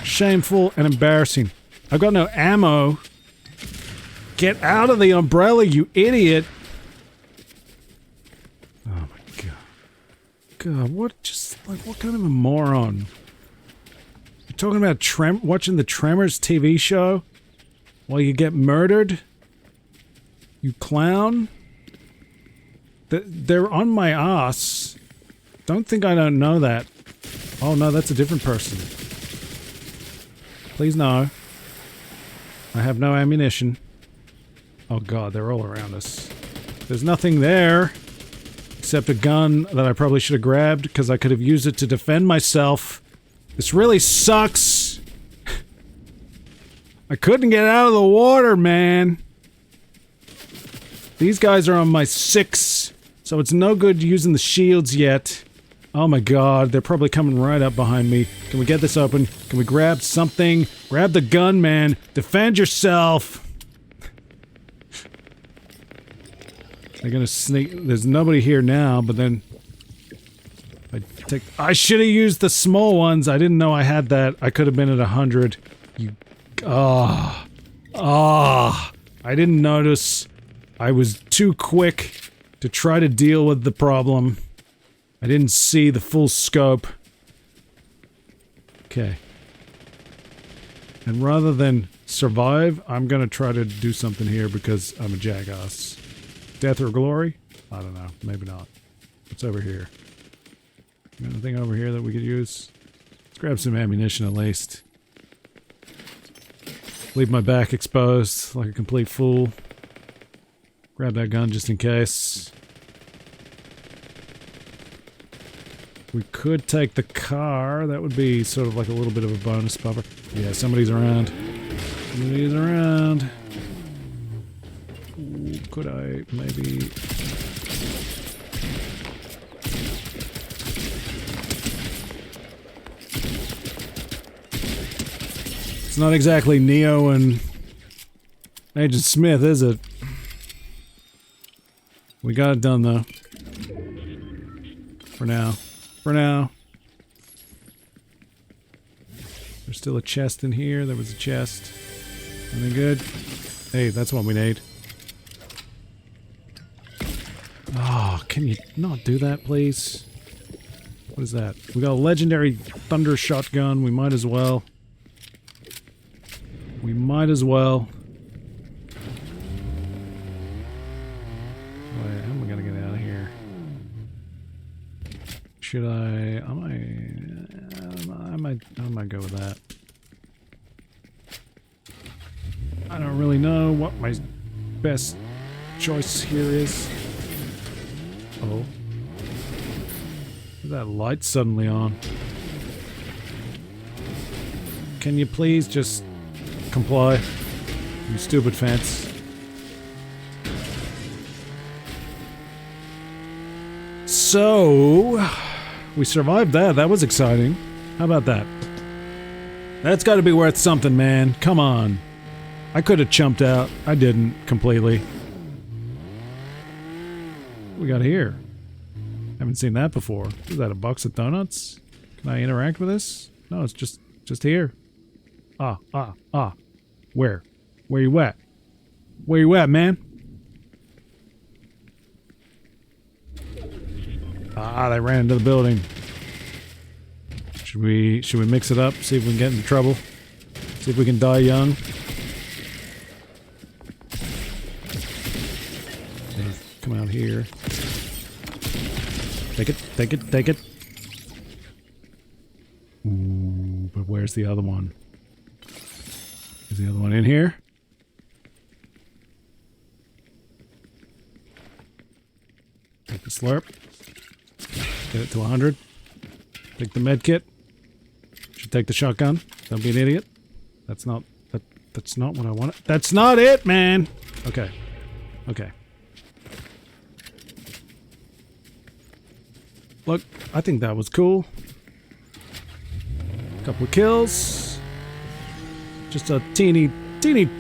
Shameful and embarrassing. I've got no ammo. Get out of the umbrella, you idiot! Oh my god. God, what kind of a moron? talking about watching the Tremors TV show while you get murdered? You clown? They're on my ass. Don't think I don't know that. Oh no, that's a different person. Please no. I have no ammunition. Oh god, they're all around us. There's nothing there. Except a gun that I probably should have grabbed because I could have used it to defend myself. This really sucks. I couldn't get out of the water, man. These guys are on my 6, so it's no good using the shields yet. Oh my god, they're probably coming right up behind me. Can we get this open? Can we grab something? Grab the gun, man. Defend yourself. They're gonna sneak. There's nobody here now, but then I should have used the small ones. I didn't know I had that. I could have been at 100. You. I didn't notice. I was too quick to try to deal with the problem. I didn't see the full scope. Okay. And rather than survive, I'm gonna try to do something here because I'm a jackass. Death or glory? I don't know. Maybe not. What's over here? Anything over here that we could use? Let's grab some ammunition at least. Leave my back exposed like a complete fool. Grab that gun just in case. We could take the car. That would be sort of like a little bit of a bonus buffer. Yeah, somebody's around. Somebody's around. Ooh, could I maybe... It's not exactly Neo and Agent Smith, is it? We got it done, though. For now. For now. There's still a chest in here. There was a chest. Anything good? Hey, that's what we need. Oh, can you not do that, please? What is that? We got a legendary thunder shotgun. We might as well. We might as well. Wait, how am I gonna get out of here? Should I might go with that. I don't really know what my best choice here is. Oh. Is that light suddenly on? Can you please just comply, you stupid fence? So, we survived that. That was exciting. How about that? That's got to be worth something, man. Come on. I could have chumped out. I didn't completely. What we got here? Haven't seen that before. Is that a box of donuts? Can I interact with this? No, it's just here. Ah. Where? Where you at? Where you at, man? Ah, they ran into the building. Should we mix it up? See if we can get into trouble? See if we can die young? Come out here. Take it, take it, take it. Ooh, but where's the other one? Is the other one in here? Take the slurp. Get it to 100. Take the med kit. Should take the shotgun. Don't be an idiot. That's not what I wanted. That's not it, man. Okay. Okay. Look, I think that was cool. Couple of kills. Just a teeny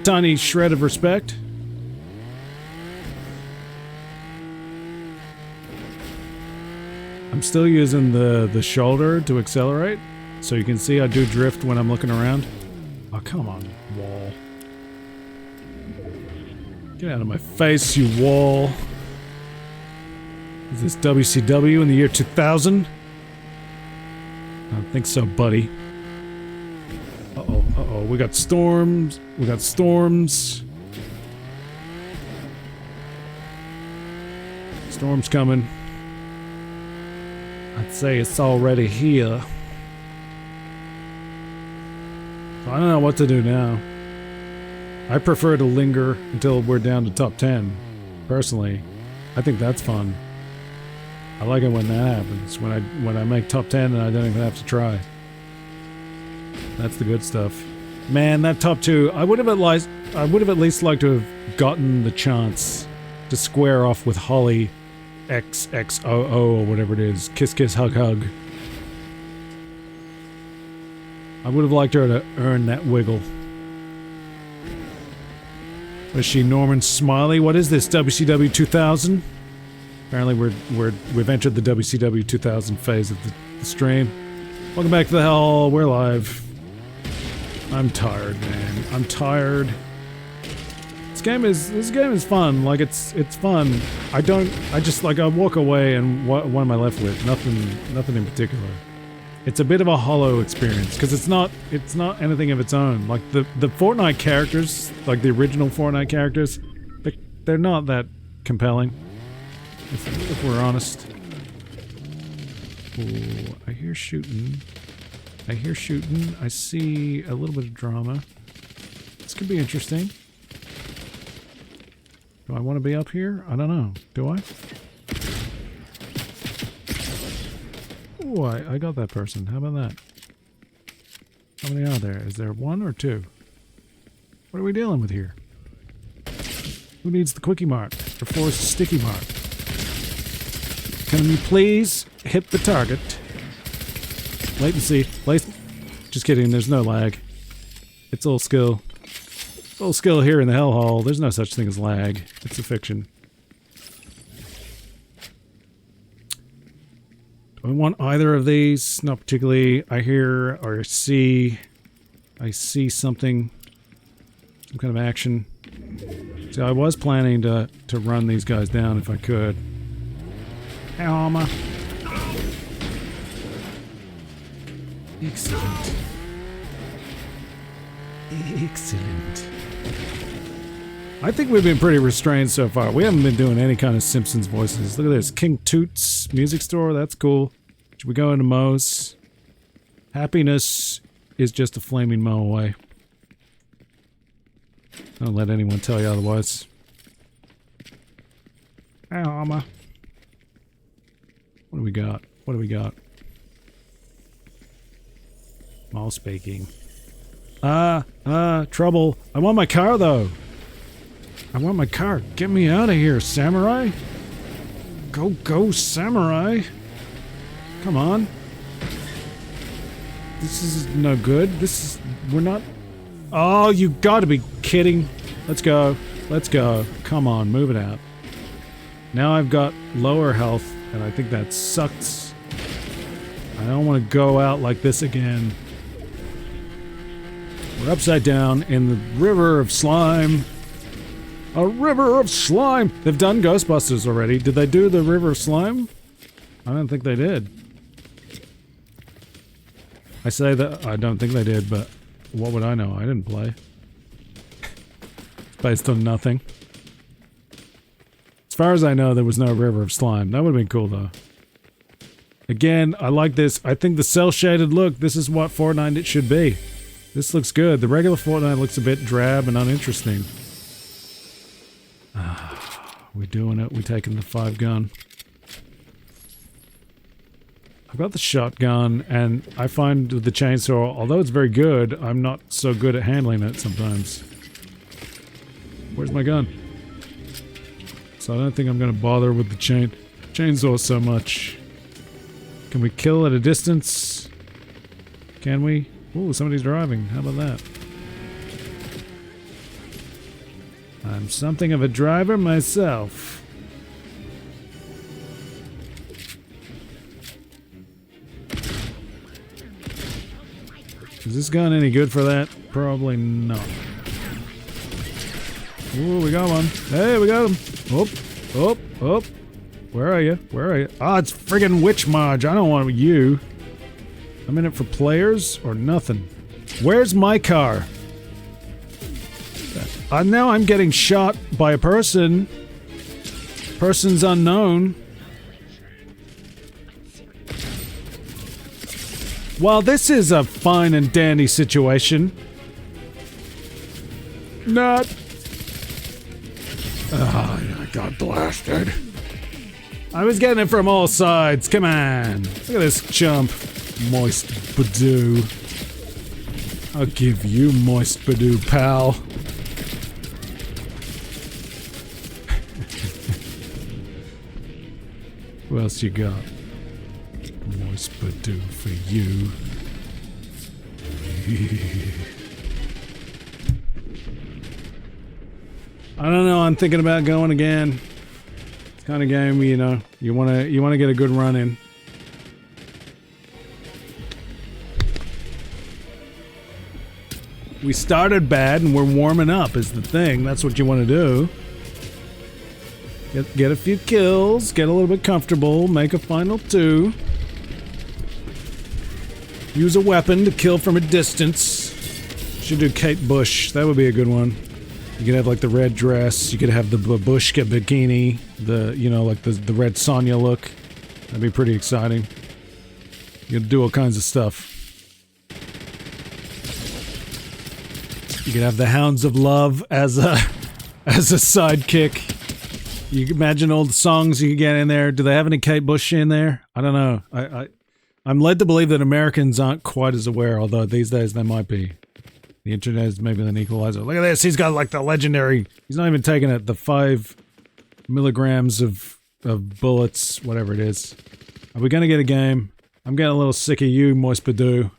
tiny shred of respect. I'm still using the shoulder to accelerate, so you can see I do drift when I'm looking around. Oh, come on, wall. Get out of my face, you wall. Is this WCW in the year 2000? I don't think so, buddy. Uh-oh, we got storms. We got storms. Storm's coming. I'd say it's already here. So I don't know what to do now. I prefer to linger until we're down to top 10. Personally, I think that's fun. I like it when that happens. When I make top 10 and I don't even have to try. That's the good stuff. Man, that top 2, I would have at least liked to have gotten the chance to square off with Holly XXOO or whatever it is. Kiss kiss hug hug. I would have liked her to earn that wiggle. Was she Norman Smiley? What is this, WCW 2000? Apparently we've entered the WCW 2000 phase of the stream. Welcome back to the Hellhole. We're live. I'm tired, man. I'm tired. This game is fun. Like it's fun. I walk away and what am I left with? Nothing in particular. It's a bit of a hollow experience because it's not anything of its own. Like the Fortnite characters, like the original Fortnite characters, they're not that compelling. If we're honest. Ooh, I hear shooting. I see a little bit of drama. This could be interesting. Do I want to be up here? I don't know. Do I? Ooh, I got that person. How about that? How many are there? Is there 1 or 2? What are we dealing with here? Who needs the quickie mark? Or force sticky mark? Can you please hit the target? Latency. Just kidding, there's no lag. It's all skill. It's all skill here in the Hellhole. There's no such thing as lag. It's a fiction. Do I want either of these? Not particularly. I hear or see... I see something. Some kind of action. See, I was planning to run these guys down if I could. Armor. Excellent. Excellent. I think we've been pretty restrained so far. We haven't been doing any kind of Simpsons voices. Look at this. King Toots music store. That's cool. Should we go into Moe's? Happiness is just a flaming Moe away. Don't let anyone tell you otherwise. Armor. What do we got? What do we got? All speaking. Trouble. I want my car, though. I want my car. Get me out of here, samurai. Go, samurai. Come on. This is no good. We're not... Oh, you gotta be kidding. Let's go. Let's go. Come on, move it out. Now I've got lower health, and I think that sucks. I don't want to go out like this again. We're upside down in the river of slime. A river of slime! They've done Ghostbusters already. Did they do the river of slime? I don't think they did. I say that I don't think they did, but what would I know? I didn't play. Based on nothing. As far as I know, there was no river of slime. That would have been cool, though. Again, I like this. I think the cel-shaded look, this is what Fortnite it should be. This looks good. The regular Fortnite looks a bit drab and uninteresting. We're doing it. We're taking the 5-gun. I've got the shotgun, and I find with the chainsaw, although it's very good, I'm not so good at handling it sometimes. Where's my gun? So I don't think I'm going to bother with the chainsaw so much. Can we kill at a distance? Can we? Ooh, somebody's driving. How about that? I'm something of a driver myself. Is this gun any good for that? Probably not. Ooh, we got one. Hey, we got him. Oh. Where are you? Where are you? Ah, it's friggin' Witch Marge. I don't want you. I'm in it for players or nothing. Where's my car? Now I'm getting shot by a person. Person's unknown. Well, this is a fine and dandy situation. Not. I got blasted. I was getting it from all sides. Come on. Look at this chump. Moist Badoo. I'll give you Moist Badoo, pal. Who else you got? Moist Badoo for you. I don't know, I'm thinking about going again. It's kind of game, you know, you wanna get a good run in. We started bad and we're warming up is the thing. That's what you want to do. Get a few kills, get a little bit comfortable, make a final 2. Use a weapon to kill from a distance. Should do Kate Bush. That would be a good one. You could have like the red dress. You could have the babushka bikini. The, you know, like the red Sonya look. That'd be pretty exciting. You could do all kinds of stuff. You could have the Hounds of Love as a sidekick. You can imagine all the songs you could get in there. Do they have any Kate Bush in there? I don't know. I'm led to believe that Americans aren't quite as aware, although these days they might be. The internet is maybe an equalizer. Look at this. He's got like the legendary. He's not even taking it. The 5 milligrams of bullets, whatever it is. Are we gonna get a game? I'm getting a little sick of you, Moist Badoo.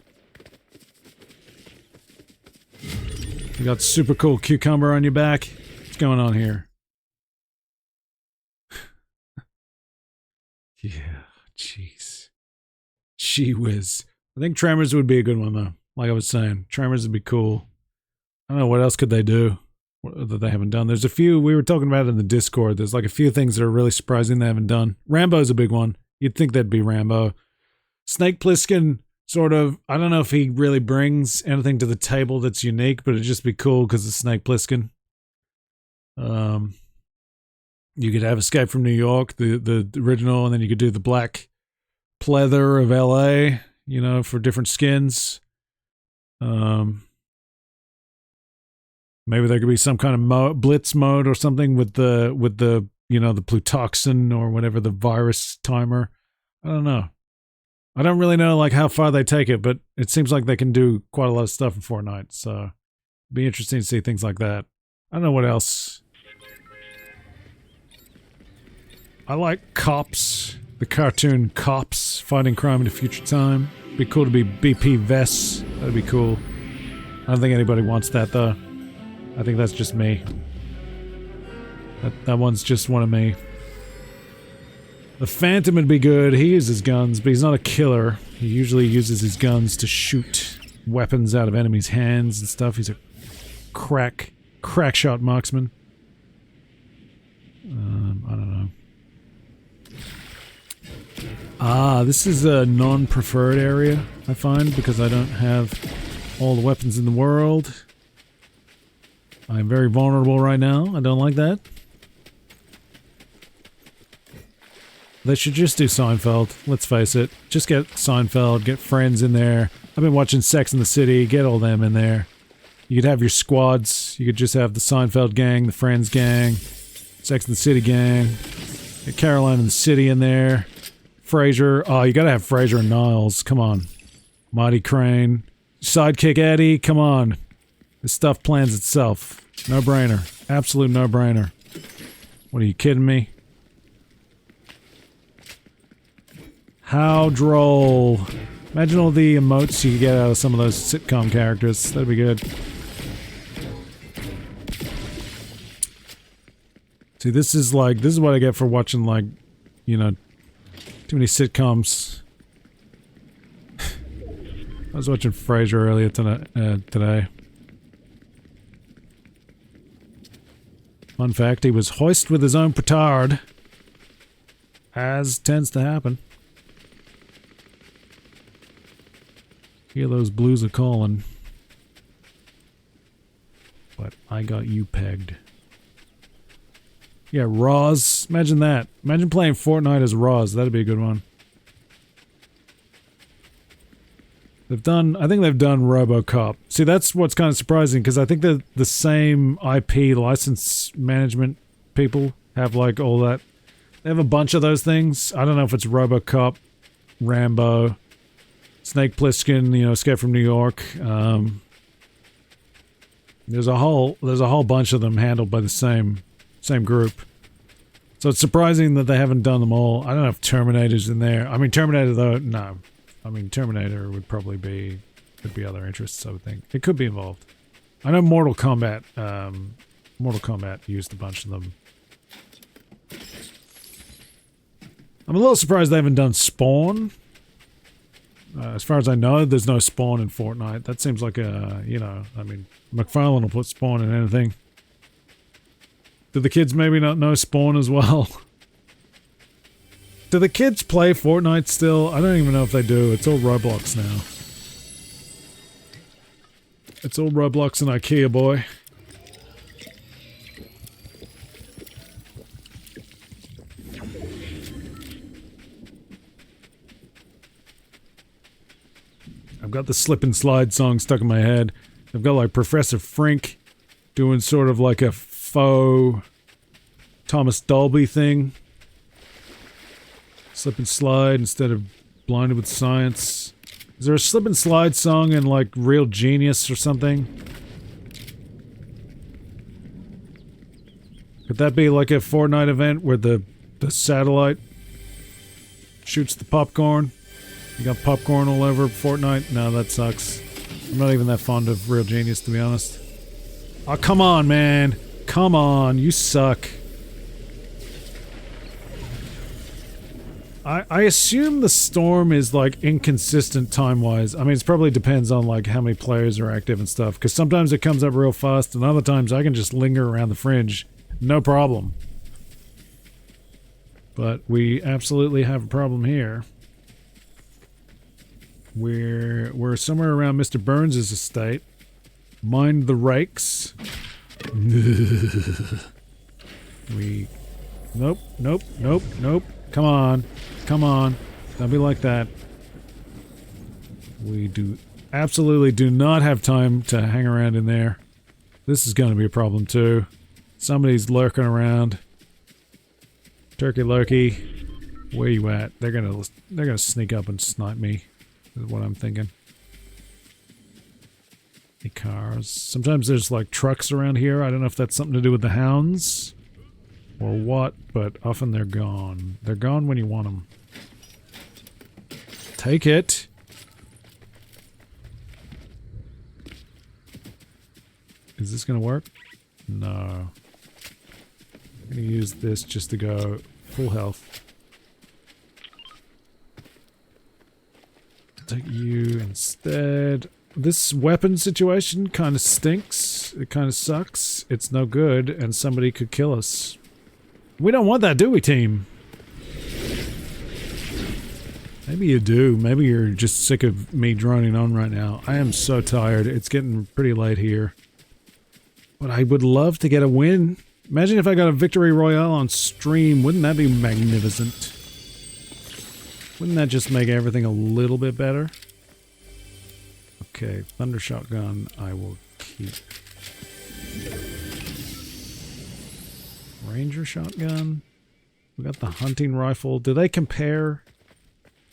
You got super cool cucumber on your back. What's going on here? Yeah, jeez. Gee whiz. I think Tremors would be a good one, though. Like I was saying, Tremors would be cool. I don't know, what else could they do that they haven't done? There's a few, we were talking about it in the Discord, there's like a few things that are really surprising they haven't done. Rambo's a big one. You'd think that'd be Rambo. Snake Plissken, sort of, I don't know if he really brings anything to the table that's unique, but it'd just be cool because it's Snake Plissken. You could have Escape from New York, the original, and then you could do the Black Pleather of LA, you know, for different skins. Maybe there could be some kind of blitz mode or something with the you know, the Plutoxin or whatever, the virus timer. I don't know. I don't really know like how far they take it, but it seems like they can do quite a lot of stuff in Fortnite, so it'd be interesting to see things like that. I don't know what else. I like Cops, the cartoon Cops, fighting crime in a future time. It'd be cool to be BP Vess. That'd be cool. I don't think anybody wants that though. I think that's just me. That one's just one of me. The Phantom would be good. He uses guns, but he's not a killer. He usually uses his guns to shoot weapons out of enemies' hands and stuff. He's a crack shot marksman. I don't know. This is a non-preferred area, I find, because I don't have all the weapons in the world. I'm very vulnerable right now. I don't like that. They should just do Seinfeld, let's face it. Just get Seinfeld, get Friends in there. I've been watching Sex and the City, get all them in there. You could have your squads. You could just have the Seinfeld gang, the Friends gang, Sex and the City gang. Get Caroline and the City in there. Frasier. Oh, you gotta have Frasier and Niles. Come on. Mighty Crane. Sidekick Eddie. Come on. This stuff plans itself. No brainer. Absolute no brainer. What, are you kidding me? How droll. Imagine all the emotes you could get out of some of those sitcom characters. That'd be good. See, this is what I get for watching, like, you know, too many sitcoms. I was watching Frasier earlier today. Fun fact, he was hoist with his own petard. As tends to happen. Hear those blues are calling. But I got you pegged. Yeah, Roz. Imagine that. Imagine playing Fortnite as Roz. That'd be a good one. I think they've done RoboCop. See, that's what's kind of surprising, because I think the same IP license management people have like all that. They have a bunch of those things. I don't know if it's RoboCop, Rambo, Snake Plissken, you know, Escape from New York. There's a whole bunch of them handled by the same group. So it's surprising that they haven't done them all. I don't know if Terminator's in there. I mean, Terminator though, no. I mean, Terminator would probably be, could be other interests, I would think. It could be involved. I know Mortal Kombat used a bunch of them. I'm a little surprised they haven't done Spawn. As far as I know, there's no Spawn in Fortnite. That seems like a, you know, I mean, McFarlane will put Spawn in anything. Do the kids maybe not know Spawn as well? Do the kids play Fortnite still? I don't even know if they do. It's all Roblox now. It's all Roblox and IKEA, boy. I've got the Slip and Slide song stuck in my head. I've got like Professor Frink doing sort of like a faux Thomas Dolby thing. Slip and Slide instead of Blinded with Science. Is there a Slip and Slide song in like Real Genius or something? Could that be like a Fortnite event where the satellite shoots the popcorn? You got popcorn all over Fortnite? No, that sucks. I'm not even that fond of Real Genius, to be honest. Oh, come on, man. Come on, you suck. I assume the storm is like inconsistent time-wise. I mean, it probably depends on like how many players are active and stuff, because sometimes it comes up real fast and other times I can just linger around the fringe. No problem. But we absolutely have a problem here. We're somewhere around Mr. Burns' estate. Mind the rakes. Nope. Come on. Come on. Don't be like that. We absolutely do not have time to hang around in there. This is going to be a problem too. Somebody's lurking around. Turkey Loki. Where you at? They're gonna sneak up and snipe me. Is what I'm thinking. Any cars? Sometimes there's like trucks around here. I don't know if that's something to do with the hounds or what, but often they're gone. They're gone when you want them. Take it. Is this gonna work? No. I'm gonna use this just to go full health. Take you instead. This weapon situation kind of stinks. It kind of sucks. It's no good, and somebody could kill us. We don't want that, do we, team? Maybe you do. Maybe you're just sick of me droning on right now. I am so tired. It's getting pretty late here. But I would love to get a win. Imagine if I got a victory royale on stream. Wouldn't that be magnificent? Wouldn't that just make everything a little bit better? Okay, Thunder Shotgun I will keep. Ranger Shotgun. We got the Hunting Rifle. Do they compare?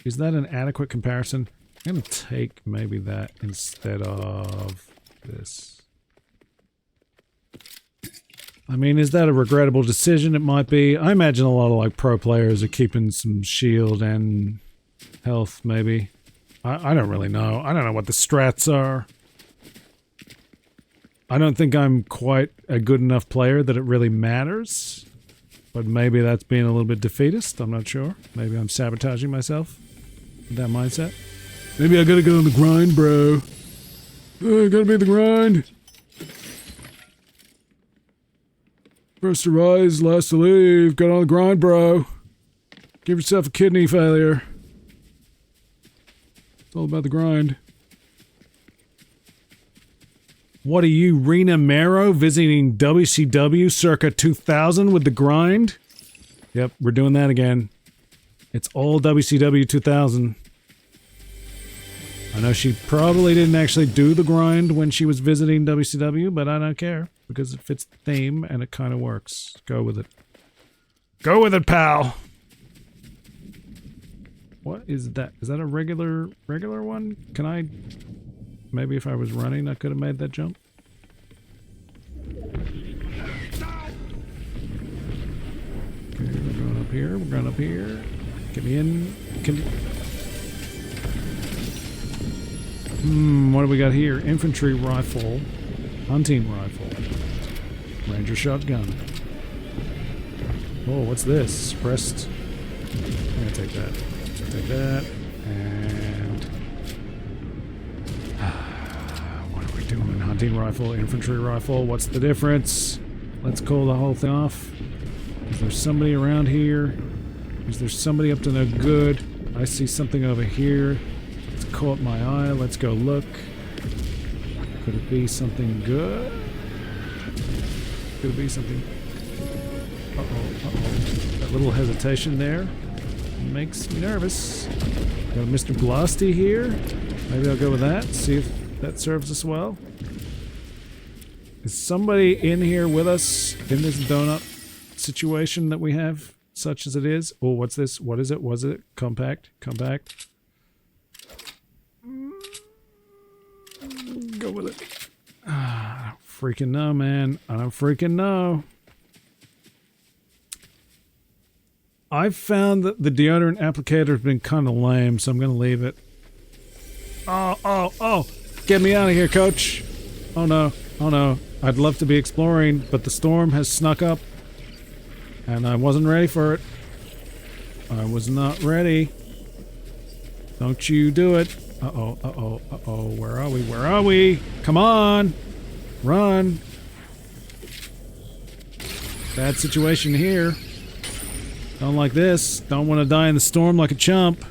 Is that an adequate comparison? I'm gonna take maybe that instead of this. I mean, is that a regrettable decision? It might be. I imagine a lot of like pro players are keeping some shield and health, maybe. I don't really know. I don't know what the strats are. I don't think I'm quite a good enough player that it really matters. But maybe that's being a little bit defeatist. I'm not sure. Maybe I'm sabotaging myself with that mindset. Maybe I gotta go on the grind, bro. I gotta be the grind. First to rise, last to leave. Get on the grind, bro. Give yourself a kidney failure. It's all about the grind. What are you, Rena Mero, visiting WCW circa 2000 with the grind? Yep, we're doing that again. It's all WCW 2000. I know she probably didn't actually do the grind when she was visiting WCW, but I don't care because it fits the theme and it kind of works. Go with it. Go with it, pal! What is that? Is that a regular one? Can I... Maybe if I was running, I could have made that jump. Okay, we're going up here. We're going up here. Get me in. What do we got here? Infantry rifle. Hunting rifle. Ranger shotgun. Oh, what's this? Suppressed. I'm gonna take that. Take that. And... what are we doing? Hunting rifle, infantry rifle. What's the difference? Let's call the whole thing off. Is there somebody around here? Is there somebody up to no good? I see something over here. It's caught my eye. Let's go look. Could it be something good? Could it be something... That little hesitation there makes me nervous. Got a Mr. Blasty here. Maybe I'll go with that, see if that serves us well. Is somebody in here with us in this donut situation that we have, such as it is? Oh, what's this? What is it? Was it? Compact? Compact? Go with it. I don't freaking know, man. I don't freaking know. I've found that the deodorant applicator has been kind of lame, so I'm going to leave it. Oh! Get me out of here, coach! Oh no, oh no. I'd love to be exploring, but the storm has snuck up. And I wasn't ready for it. I was not ready. Don't you do it. Uh-oh. Where are we? Where are we? Come on! Run! Bad situation here. Don't like this. Don't want to die in the storm like a chump.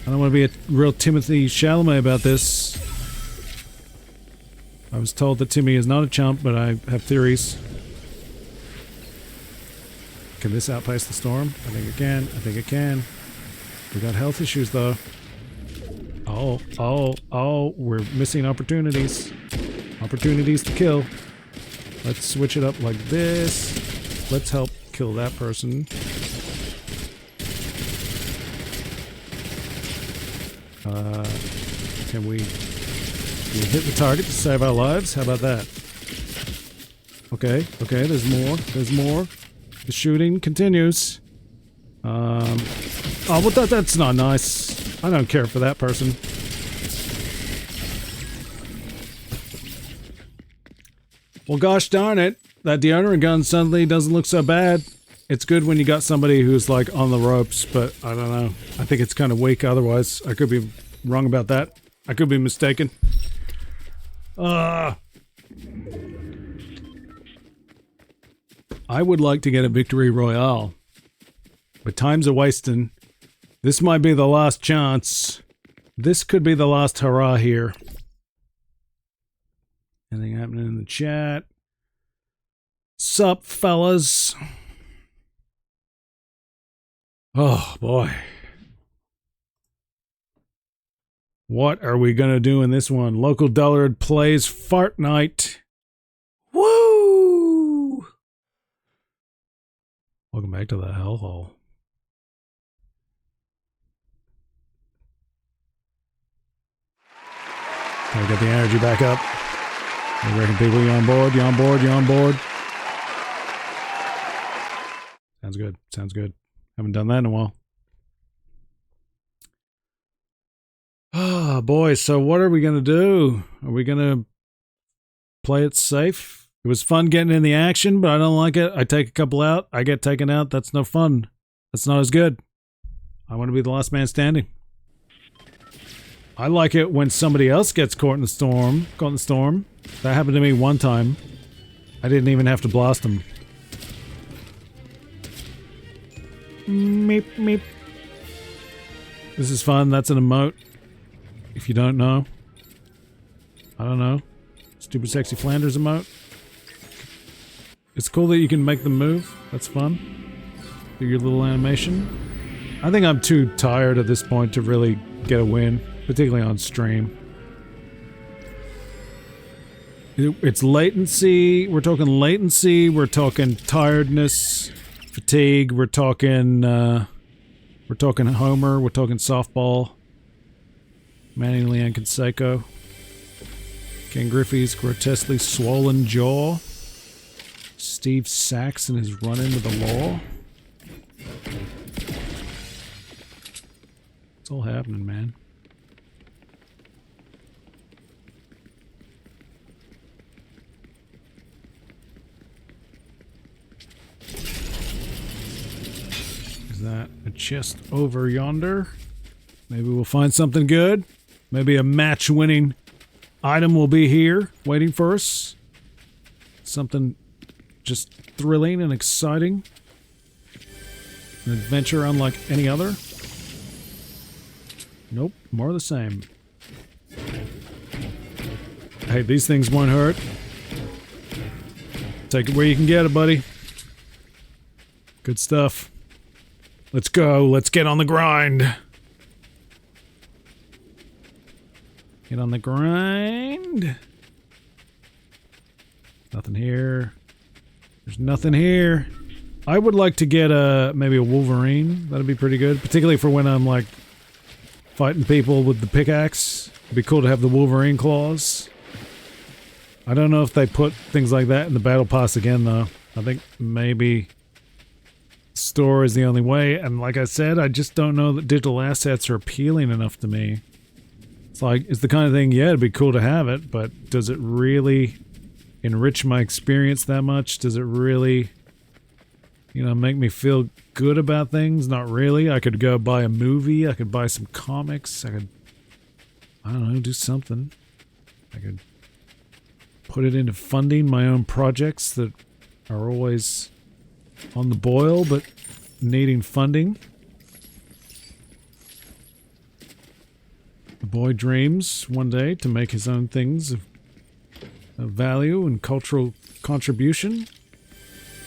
I don't want to be a real Timothy Chalamet about this. I was told that Timmy is not a chump, but I have theories. Can this outpace the storm? I think it can. I think it can. We got health issues, though. Oh, we're missing opportunities. Opportunities to kill. Let's switch it up like this. Let's help kill that person. Can we hit the target to save our lives? How about that? Okay, there's more. There's more. The shooting continues. Oh, well, that's not nice. I don't care for that person. Well, gosh darn it. That deodorant gun suddenly doesn't look so bad. It's good when you got somebody who's like on the ropes, but I don't know. I think it's kind of weak otherwise. I could be wrong about that. I could be mistaken. I would like to get a victory royale, but time's a wasting. This might be the last chance. This could be the last hurrah here. Anything happening in the chat? Sup, fellas? Oh, boy. What are we gonna do in this one? Local dullard plays Fortnite. Woo! Welcome back to the Hellhole. Gotta get the energy back up. You reckon people, you on board? You on board? You on board? Sounds good. Sounds good. Haven't done that in a while. Oh, boy. So what are we going to do? Are we going to play it safe? It was fun getting in the action, but I don't like it. I take a couple out. I get taken out. That's no fun. That's not as good. I want to be the last man standing. I like it when somebody else gets caught in the storm. That happened to me one time. I didn't even have to blast them. Meep, meep. This is fun. That's an emote. If you don't know. I don't know. Stupid Sexy Flanders emote. It's cool that you can make them move. That's fun. Do your little animation. I think I'm too tired at this point to really get a win, particularly on stream. It's latency. We're talking latency. We're talking tiredness, fatigue. We're talking Homer. We're talking softball. Manny Leanne Canseco. Ken Griffey's grotesquely swollen jaw. Steve Sachs and his run into the law. It's all happening, man. Is that a chest over yonder? Maybe we'll find something good. Maybe a match-winning item will be here, waiting for us. Something just thrilling and exciting. An adventure unlike any other. Nope, more of the same. Hey, these things won't hurt. Take it where you can get it, buddy. Good stuff. Let's go. Let's get on the grind. Get on the grind. Nothing here. There's nothing here. I would like to get maybe a Wolverine. That'd be pretty good. Particularly for when I'm like fighting people with the pickaxe. It'd be cool to have the Wolverine claws. I don't know if they put things like that in the battle pass again though. I think maybe store is the only way, and like I said, I just don't know that digital assets are appealing enough to me. It's like, it's the kind of thing, yeah, it'd be cool to have it, but does it really enrich my experience that much? Does it really, you know, make me feel good about things? Not really. I could go buy a movie, I could buy some comics, I could, I don't know, do something. I could put it into funding my own projects that are always on the boil, but needing funding. The boy dreams one day to make his own things of value and cultural contribution.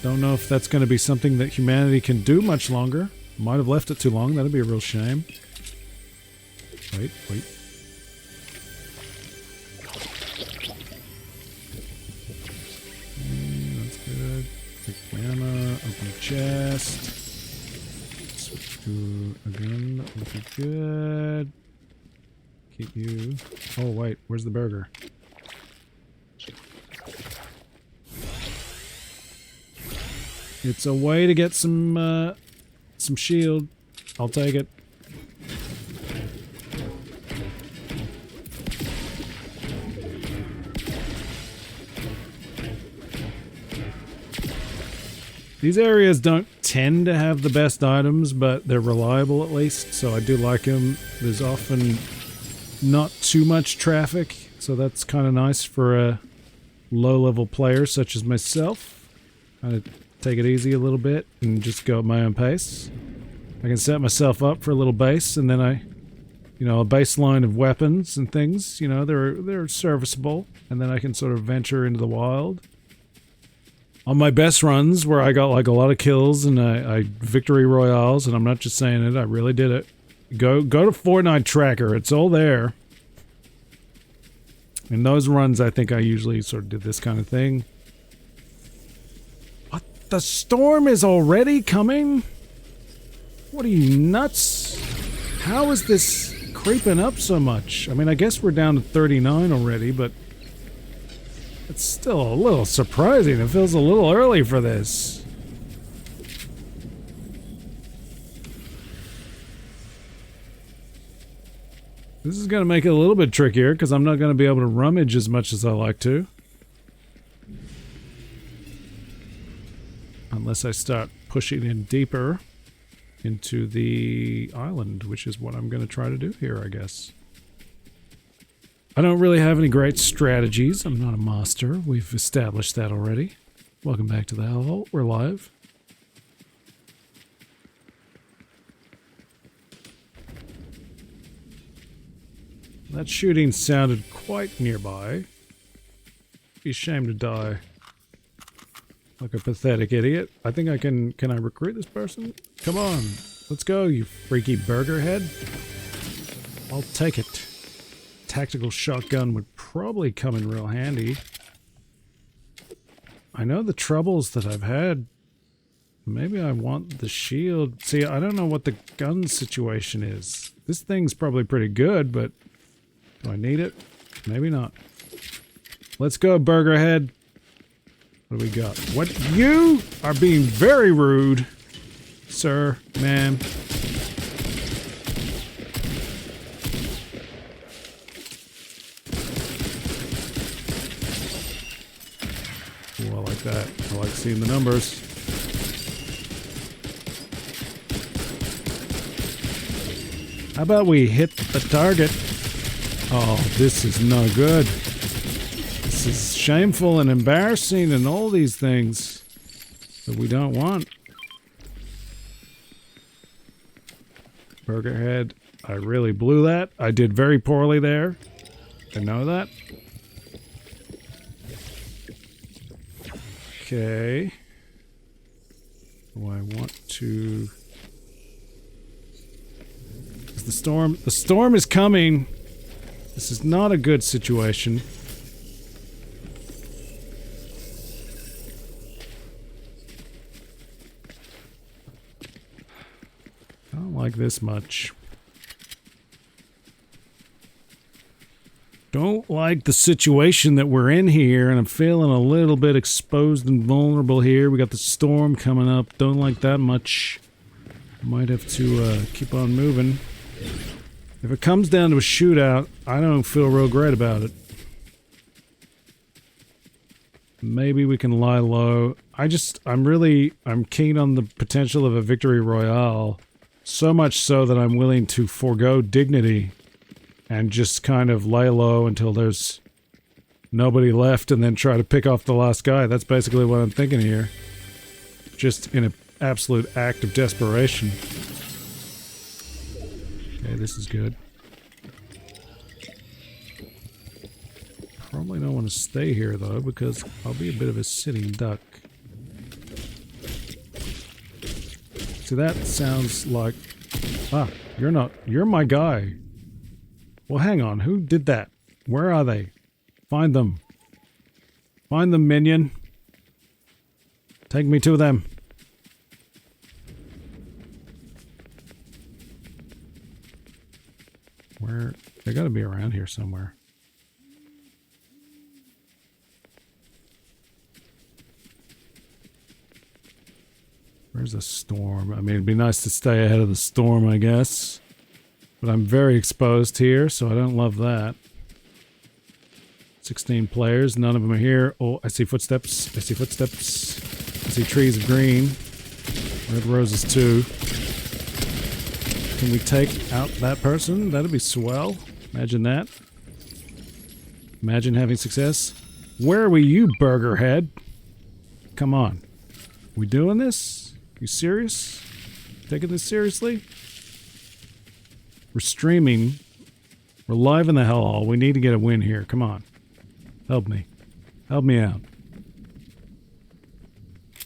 Don't know if that's going to be something that humanity can do much longer. Might have left it too long. That'd be a real shame. Wait. That's good. Pick mana, open chest. Switch to a gun, that would be good. Keep you. Oh wait, where's the burger? It's a way to get some shield. I'll take it. These areas don't tend to have the best items, but they're reliable at least, so I do like them. There's often not too much traffic, so that's kind of nice for a low-level player such as myself. Kind of take it easy a little bit and just go at my own pace. I can set myself up for a little base, and then a baseline of weapons and things. You know, they're serviceable, and then I can sort of venture into the wild. On my best runs, where I got like a lot of kills and I victory royales, and I'm not just saying it, I really did it. Go to Fortnite Tracker, it's all there. In those runs, I think I usually sort of did this kind of thing. What? The storm is already coming? What are you, nuts? How is this creeping up so much? I mean, I guess we're down to 39 already, but it's still a little surprising. It feels a little early for this. This is going to make it a little bit trickier because I'm not going to be able to rummage as much as I like to. Unless I start pushing in deeper into the island, which is what I'm going to try to do here, I guess. I don't really have any great strategies. I'm not a master. We've established that already. Welcome back to the Hellhole. We're live. That shooting sounded quite nearby. Be ashamed to die like a pathetic idiot. I think I can I recruit this person? Come on, let's go, you freaky burger head. I'll take it. Tactical shotgun would probably come in real handy. I know the troubles that I've had. Maybe I want the shield. See, I don't know what the gun situation is. This thing's probably pretty good, but do I need it? Maybe not. Let's go, burger head. What do we got? What? You are being very rude, sir, ma'am. Ooh, I like that. I like seeing the numbers. How about we hit the target? Oh, this is no good. This is shameful and embarrassing and all these things that we don't want. Burgerhead, I really blew that. I did very poorly there. I know that. Okay. Do I want to... The storm is coming. This is not a good situation. I don't like this much. Don't like the situation that we're in here, and I'm feeling a little bit exposed and vulnerable here. We got the storm coming up. Don't like that much. Might have to keep on moving. If it comes down to a shootout, I don't feel real great about it. Maybe we can lie low. I'm keen on the potential of a victory royale. So much so that I'm willing to forego dignity and just kind of lay low until there's nobody left and then try to pick off the last guy. That's basically what I'm thinking here. Just in an absolute act of desperation. Okay, this is good. Probably don't want to stay here though, because I'll be a bit of a sitting duck. See, that sounds like... Ah, you're my guy. Well, hang on, who did that? Where are they? Find them. Find them, minion. Take me to them. Where? They gotta be around here somewhere. Where's the storm? I mean, it'd be nice to stay ahead of the storm, I guess. But I'm very exposed here, so I don't love that. 16 players, none of them are here. Oh, I see footsteps. I see footsteps. I see trees of green. Red roses too. Can we take out that person? That'd be swell. Imagine that. Imagine having success. Where were you, burger head? Come on. We doing this? You serious? Taking this seriously? We're streaming. We're live in the Hellhole. We need to get a win here. Come on. Help me. Help me out.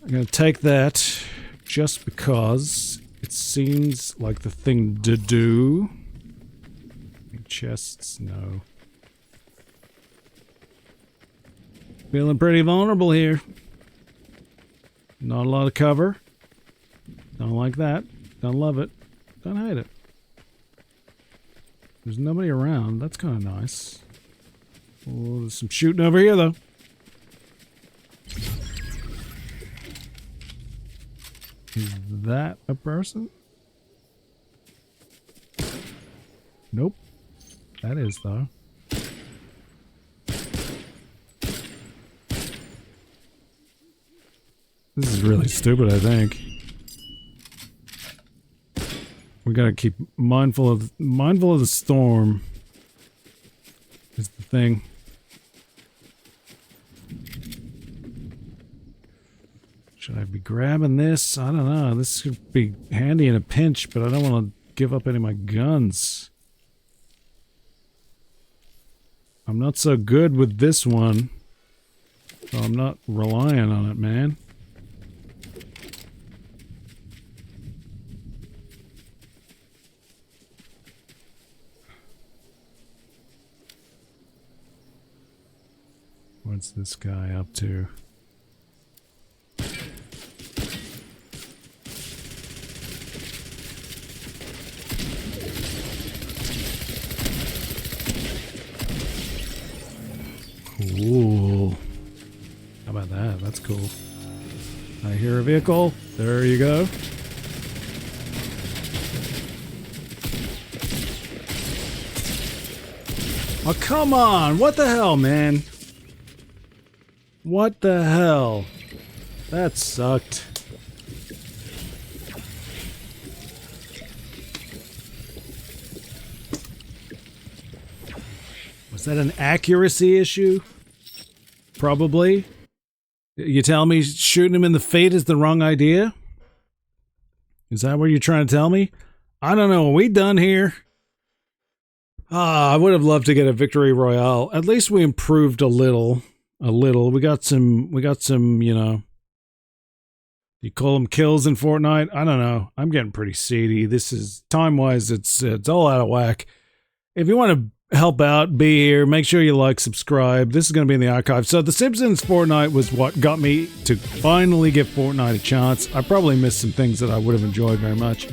I'm going to take that just because it seems like the thing to do. Chests, no. Feeling pretty vulnerable here. Not a lot of cover. Don't like that. Don't love it. Don't hate it. There's nobody around. That's kind of nice. Oh, there's some shooting over here, though. Is that a person? Nope. That is, though. This is really stupid, I think. We gotta keep mindful of the storm. Is the thing. Should I be grabbing this? I don't know. This could be handy in a pinch, but I don't want to give up any of my guns. I'm not so good with this one. So I'm not relying on it, man. What's this guy up to? Cool. How about that? That's cool. I hear a vehicle. There you go. Oh, come on! What the hell, man? What the hell? That sucked. Was that an accuracy issue? Probably. You tell me shooting him in the feet is the wrong idea? Is that what you're trying to tell me? I don't know. Are we done here? I would have loved to get a victory royale. At least we improved a little. A little. We got some, you know. You call them kills in Fortnite? I don't know. I'm getting pretty seedy. This is, time-wise, it's all out of whack. If you want to help out, be here, make sure you like, subscribe. This is going to be in the archive. So the Simpsons Fortnite was what got me to finally give Fortnite a chance. I probably missed some things that I would have enjoyed very much.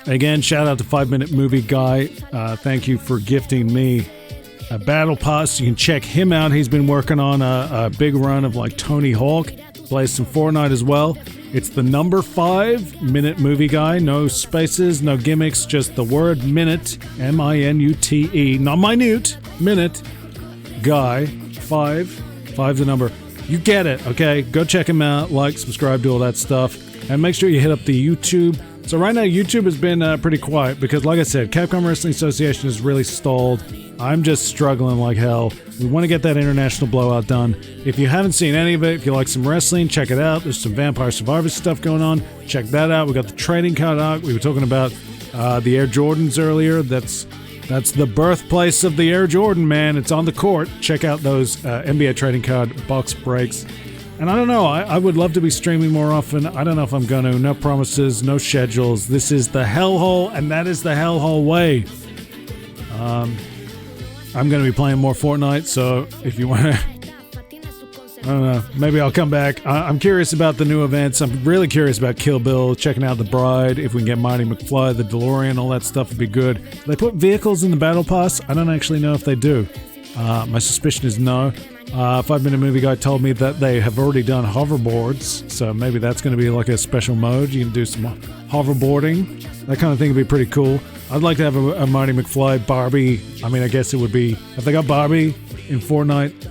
Again, shout out to 5 Minute Movie Guy. Thank you for gifting me a battle pass. You can check him out. He's been working on a big run of like Tony Hawk. Plays some Fortnite as well. It's the number 5 Minute Movie Guy. No spaces, no gimmicks, just the word minute. M-I-N-U-T-E. Not minute. Minute. Guy. 5 the number. You get it, okay? Go check him out. Like, subscribe, do all that stuff. And make sure you hit up the YouTube. So right now, YouTube has been pretty quiet because, like I said, Capcom Wrestling Association is really stalled. I'm just struggling like hell. We want to get that international blowout done. If you haven't seen any of it, if you like some wrestling, check it out. There's some Vampire Survivors stuff going on. Check that out. We got the trading card arc. We were talking about the Air Jordans earlier. That's the birthplace of the Air Jordan, man. It's on the court. Check out those NBA trading card box breaks. And I don't know, I would love to be streaming more often. I don't know if I'm going to. No promises, no schedules. This is the Hellhole, and that is the Hellhole way. I'm going to be playing more Fortnite, so if you want to... I don't know, maybe I'll come back. I'm curious about the new events. I'm really curious about Kill Bill, checking out The Bride. If we can get Marty McFly, the DeLorean, all that stuff would be good. Do they put vehicles in the Battle Pass? I don't actually know if they do. My suspicion is no. 5 Minute Movie Guy told me that they have already done hoverboards, so maybe that's going to be like a special mode. You can do some hoverboarding. That kind of thing would be pretty cool. I'd like to have a Marty McFly Barbie. I mean, I guess it would be... If they got Barbie in Fortnite,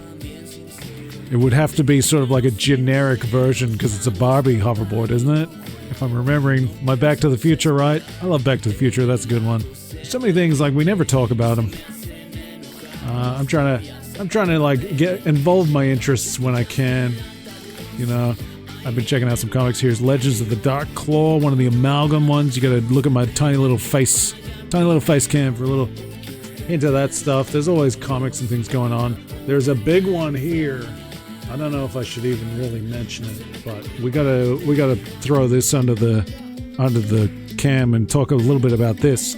it would have to be sort of like a generic version because it's a Barbie hoverboard, isn't it? If I'm remembering my Back to the Future right. I love Back to the Future. That's a good one. So many things, like, we never talk about them. I'm trying to like involve my interests when I can. You know, I've been checking out some comics. Here's Legends of the Dark Claw, one of the amalgam ones. You gotta look at my tiny little face cam for a little hint of that stuff. There's always comics and things going on. There's a big one here. I don't know if I should even really mention it, but we gotta throw this under the cam and talk a little bit about this.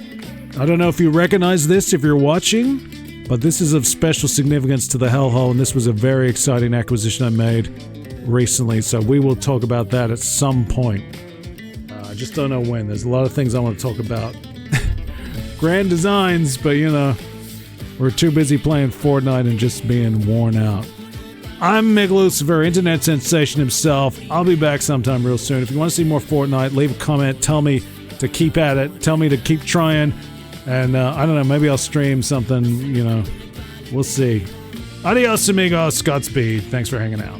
I don't know if you recognize this if you're watching. But this is of special significance to the Hellhole, and this was a very exciting acquisition I made recently, so we will talk about that at some point. I just don't know when. There's a lot of things I want to talk about. Grand designs, but you know, we're too busy playing Fortnite and just being worn out. I'm Mick Lucifer, internet sensation himself. I'll be back sometime real soon. If you want to see more Fortnite, leave a comment. Tell me to keep at it. Tell me to keep trying. And I don't know, maybe I'll stream something, you know. We'll see. Adios, amigos. Godspeed. Thanks for hanging out.